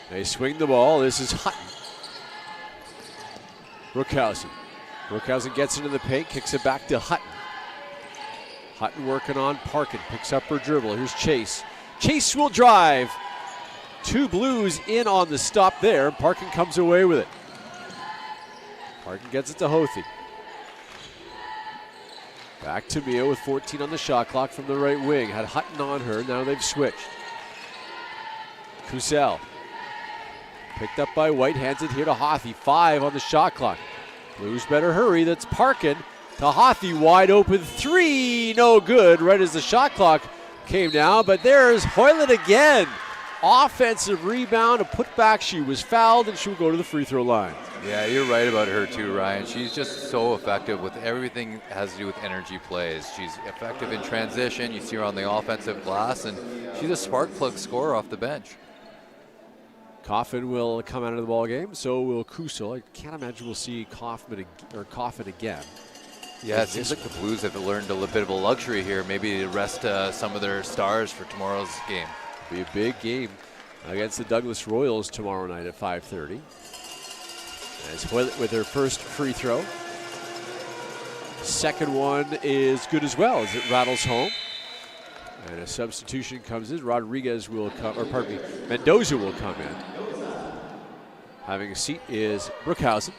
They swing the ball. This is Hutton. Brookhausen. Brookhausen gets into the paint, kicks it back to Hutton. Hutton working on Parkin, picks up her dribble. Here's Chase. Chase will drive. 2 Blues in on the stop there. Parkin comes away with it. Parkin gets it to Hothy. Back to Mia with 14 on the shot clock from the right wing. Had Hutton on her. Now they've switched. Kusel. Picked up by White. Hands it here to Hothy. 5 on the shot clock. Blues better hurry. That's Parkin to Hothy. Wide open 3. No good. Right as the shot clock came down. But there's Hoylett again. Offensive rebound. A putback. She was fouled, and she will go to the free throw line. Yeah, you're right about her too, Ryan. She's just so effective with everything that has to do with energy plays. She's effective in transition. You see her on the offensive glass, and she's a spark plug scorer off the bench. Coffin will come out of the ball game. So will Kusel. I can't imagine we'll see Coffin again. Yeah, it seems like the Blues have learned a little bit of a luxury here. Maybe to rest some of their stars for tomorrow's game. Be a big game against the Douglas Royals tomorrow night at 5:30. As Hoylett with her first free throw. Second one is good as well as it rattles home. And a substitution comes in. Rodriguez will come, or pardon me, Mendoza will come in. Having a seat is Brookhausen.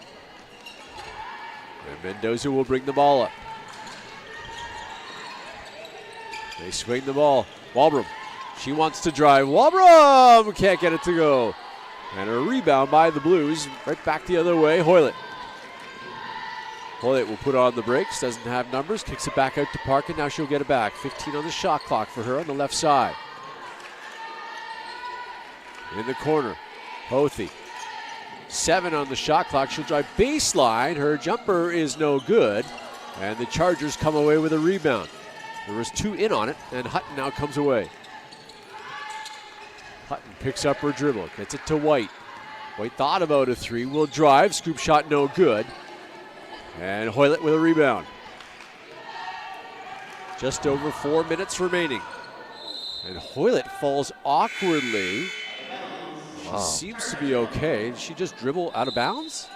And Mendoza will bring the ball up. They swing the ball. Walbrom. She wants to drive. Walbrom can't get it to go. And a rebound by the Blues. Right back the other way. Hoylett. Hoylett will put on the brakes. Doesn't have numbers. Kicks it back out to Parkin. Now she'll get it back. 15 on the shot clock for her on the left side. In the corner. Hothy. 7 on the shot clock. She'll drive baseline. Her jumper is no good. And the Chargers come away with a rebound. There was 2 in on it. And Hutton now comes away. Hutton picks up her dribble, gets it to White. White thought about a 3, will drive, scoop shot no good. And Hoylett with a rebound. Just over 4 minutes remaining. And Hoylett falls awkwardly. She seems to be okay. Did she just dribble out of bounds?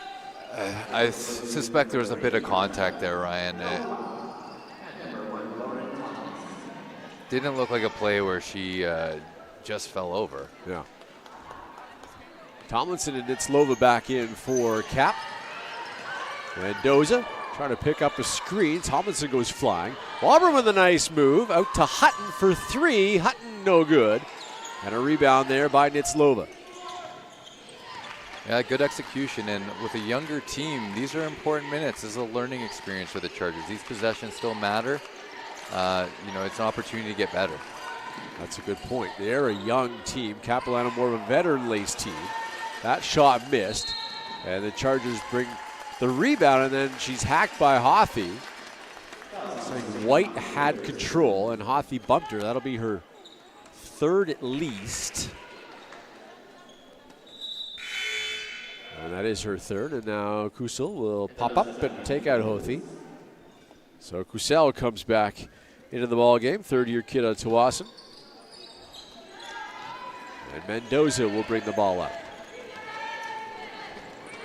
I suspect there was a bit of contact there, Ryan. didn't look like a play where she just fell over. Yeah. Tomlinson and Nitzlova back in for Cap. Mendoza trying to pick up a screen. Tomlinson goes flying. Wobber with a nice move. Out to Hutton for 3. Hutton no good. And a rebound there by Nitzlova. Yeah, good execution. And with a younger team, these are important minutes. This is a learning experience for the Chargers. These possessions still matter. It's an opportunity to get better. That's a good point. They're a young team. Capilano more of a veteran-laced team. That shot missed. And the Chargers bring the rebound, and then she's hacked by Hothy. It's like White had control, and Hothy bumped her. That'll be her third at least. And that is her third, and now Kusel will pop up and take out Hothy. So Kusel comes back into the ball game, third-year kid out of Tawasin. And Mendoza will bring the ball up.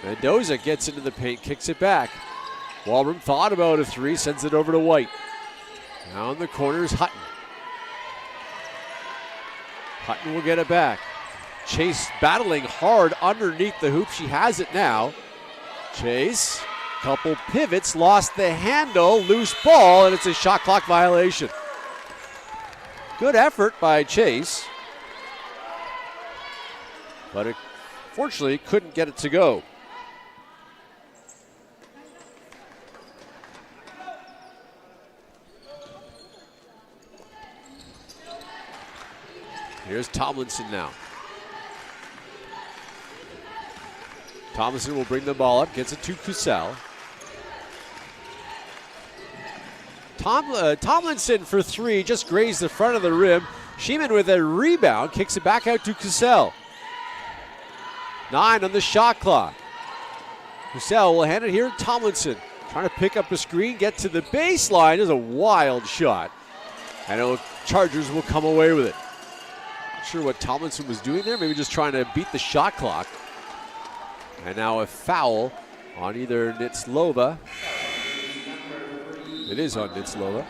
Mendoza gets into the paint, kicks it back. Walbrom thought about a 3, sends it over to White. Now in the corner is Hutton. Hutton will get it back. Chase battling hard underneath the hoop. She has it now. Chase, couple pivots, lost the handle, loose ball, and it's a shot clock violation. Good effort by Chase, but it fortunately couldn't get it to go. Here's Tomlinson now. Tomlinson will bring the ball up, gets it to Kusel. Tomlinson for 3, just grazed the front of the rim. Sheeman with a rebound, kicks it back out to Kusel. 9 on the shot clock. Kusel will hand it here to Tomlinson. Trying to pick up a screen, get to the baseline. Is a wild shot. I know Chargers will come away with it. Not sure what Tomlinson was doing there, maybe just trying to beat the shot clock. And now a foul on either Nitzlova. It is on Nitzlova.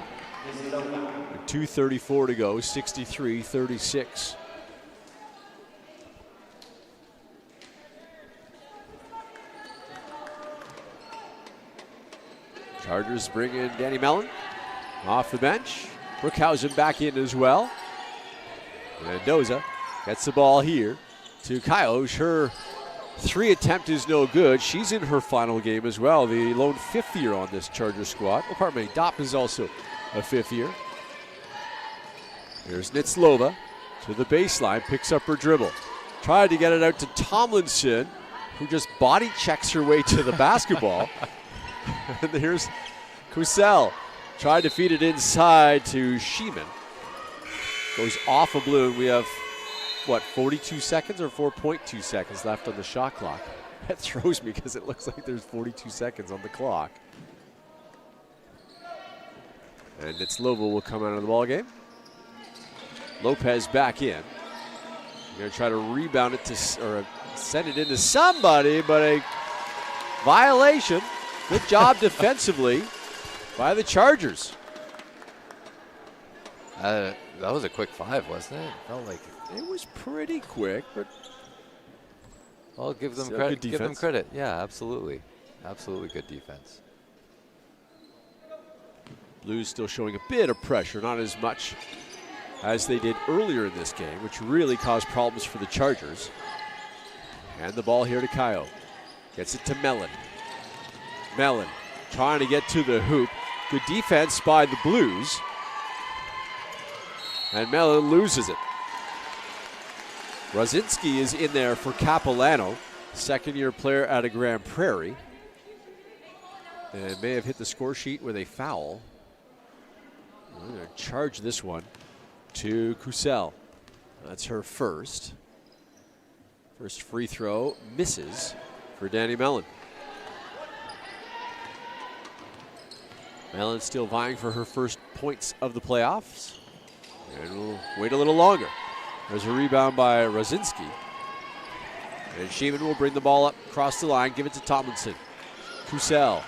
2:34 to go, 63-36. Chargers bring in Danny Mellon off the bench. Brookhausen back in as well. Mendoza gets the ball here to Kyosh. Her 3 attempt is no good. She's in her final game as well. The lone 5th year on this Charger squad. Oh, pardon me, Dopp is also a 5th year. Here's Nitzlova to the baseline, picks up her dribble. Tried to get it out to Tomlinson, who just body checks her way to the basketball. And here's Kusel. Tried to feed it inside to Sheeman. Goes off a balloon. We have, 42 seconds or 4.2 seconds left on the shot clock. That throws me because it looks like there's 42 seconds on the clock. And Nitzlova will come out of the ball game. Lopez back in. Going to try to rebound it or send it into somebody, but a violation. Good job defensively by the Chargers. That was a quick 5, wasn't it? Felt like it was pretty quick, but I'll give them credit. Give them credit. Yeah, absolutely. Absolutely good defense. Blues still showing a bit of pressure, not as much as they did earlier in this game, which really caused problems for the Chargers. And the ball here to Kyo. Gets it to Mellon. Mellon trying to get to the hoop. Good defense by the Blues. And Mellon loses it. Rosinski is in there for Capilano, second-year player out of Grand Prairie. And may have hit the score sheet with a foul. We're going to charge this one to Kusel. That's her first. First free throw misses for Danny Mellon. Mellon still vying for her first points of the playoffs. And we'll wait a little longer. There's a rebound by Rosinski. And Sheeman will bring the ball up across the line, give it to Tomlinson. Kusel,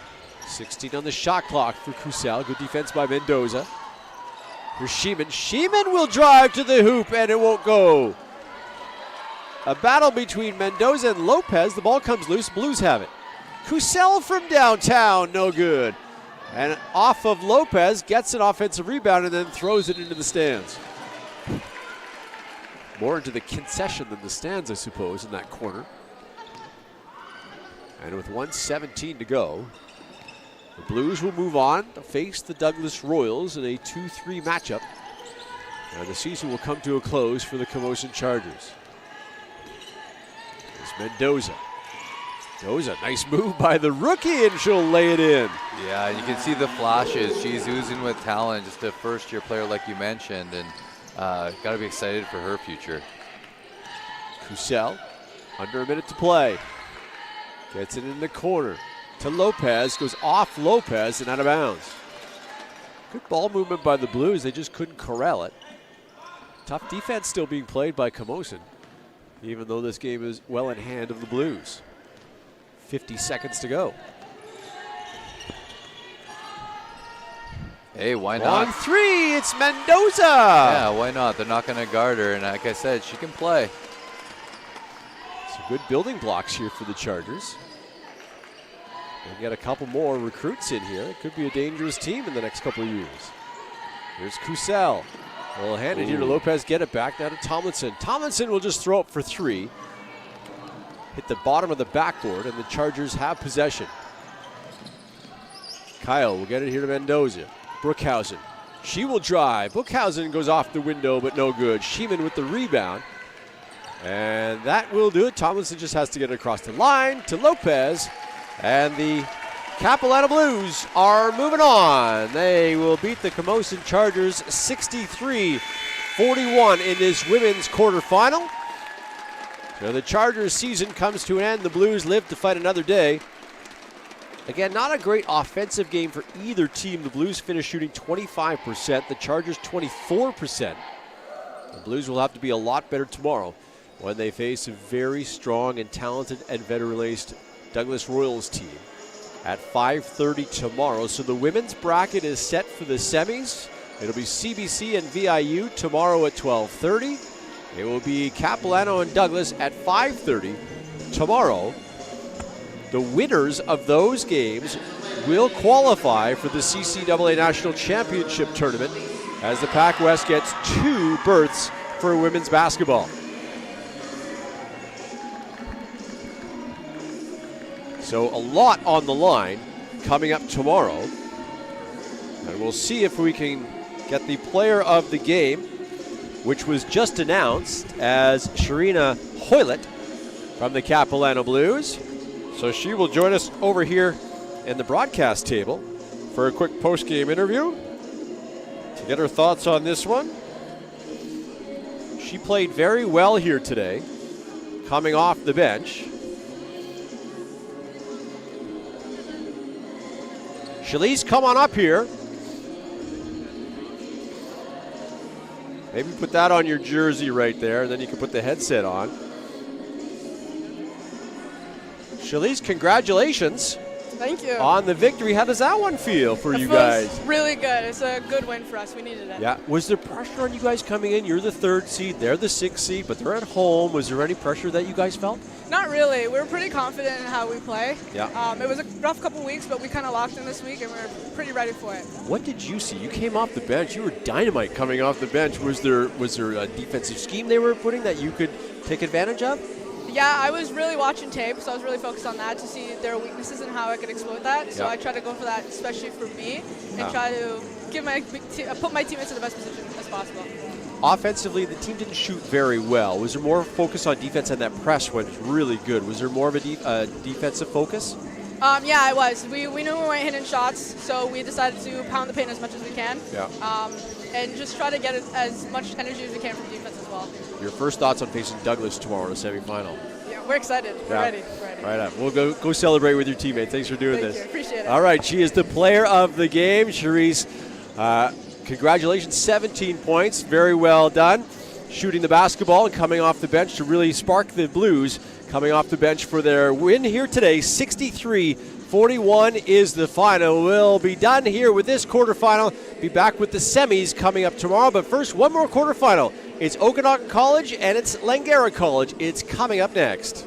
16 on the shot clock for Kusel. Good defense by Mendoza. Here's Sheeman. Sheeman will drive to the hoop, and it won't go. A battle between Mendoza and Lopez. The ball comes loose. Blues have it. Cusel from downtown, no good. And off of Lopez, gets an offensive rebound and then throws it into the stands. More into the concession than the stands, I suppose, in that corner. And with 1:17 to go, the Blues will move on to face the Douglas Royals in a 2-3 matchup. And the season will come to a close for the Camosun Chargers. It's Mendoza. Mendoza, nice move by the rookie, and she'll lay it in. Yeah, you can see the flashes. She's oozing with talent, just a first-year player like you mentioned, and got to be excited for her future. Cusel, under a minute to play. Gets it in the corner to Lopez, goes off Lopez and out of bounds. Good ball movement by the Blues, they just couldn't corral it. Tough defense still being played by Camosun, even though this game is well in hand of the Blues. 50 seconds to go. Hey, why not? On three, it's Mendoza. Yeah, why not? They're not going to guard her, and like I said, she can play. Some good building blocks here for the Chargers. They get a couple more recruits in here. It could be a dangerous team in the next couple of years. Here's Cusel. We'll hand it here to Lopez, get it back now to Tomlinson. Tomlinson will just throw it for three. Hit the bottom of the backboard, and the Chargers have possession. Kyle will get it here to Mendoza. Brookhausen. She will drive. Brookhausen goes off the window, but no good. Sheeman with the rebound. And that will do it. Tomlinson just has to get it across the line to Lopez. And the Capilano Blues are moving on. They will beat the Camosun Chargers 63-41 in this women's quarterfinal. So the Chargers season comes to an end. The Blues live to fight another day. Again, not a great offensive game for either team. The Blues finished shooting 25%, the Chargers 24%. The Blues will have to be a lot better tomorrow when they face a very strong and talented and veteran-laced Douglas Royals team at 5:30 tomorrow. So the women's bracket is set for the semis. It'll be CBC and VIU tomorrow at 12:30. It will be Capilano and Douglas at 5:30 tomorrow. The winners of those games will qualify for the CCAA National Championship Tournament as the PACWEST gets 2 berths for women's basketball. So a lot on the line coming up tomorrow. And we'll see if we can get the player of the game, which was just announced as Sharina Hoylett from the Capilano Blues. So she will join us over here in the broadcast table for a quick post-game interview to get her thoughts on this one. She played very well here today, coming off the bench. Shalise, come on up here. Maybe put that on your jersey right there, and then you can put the headset on. Shalise, congratulations. Thank you. On the victory. How does that one feel for you guys? Really good. It's a good win for us. We needed it. Yeah. Was there pressure on you guys coming in? You're the 3rd seed, they're the 6th seed, but they're at home. Was there any pressure that you guys felt? Not really. We were pretty confident in how we play. Yeah. It was a rough couple weeks, but we kind of locked in this week, and we were pretty ready for it. What did you see? You came off the bench. You were dynamite coming off the bench. Was there a defensive scheme they were putting that you could take advantage of? Yeah, I was really watching tape, so I was really focused on that to see their weaknesses and how I could exploit that. So I tried to go for that, especially for me, and try to put my teammates in the best position as possible. Offensively, the team didn't shoot very well. Was there more focus on defense, and that press went really good? Was there more of a defensive focus? Yeah, it was. We knew we weren't hitting shots, so we decided to pound the paint as much as we can. Yeah. And just try to get as much energy as we can from defense as well. Your first thoughts on facing Douglas tomorrow in the semifinal? Yeah, we're excited. We're ready. Right on. We'll go celebrate with your teammates. Thanks for doing this. Thank you. Appreciate it. All right, she is the player of the game, Charisse. Congratulations, 17 points. Very well done. Shooting the basketball and coming off the bench to really spark the Blues, coming off the bench for their win here today, 63-41 41 is the final. We'll be done here with this quarterfinal. Be back with the semis coming up tomorrow. But first, one more quarterfinal. It's Okanagan College and it's Langara College. It's coming up next.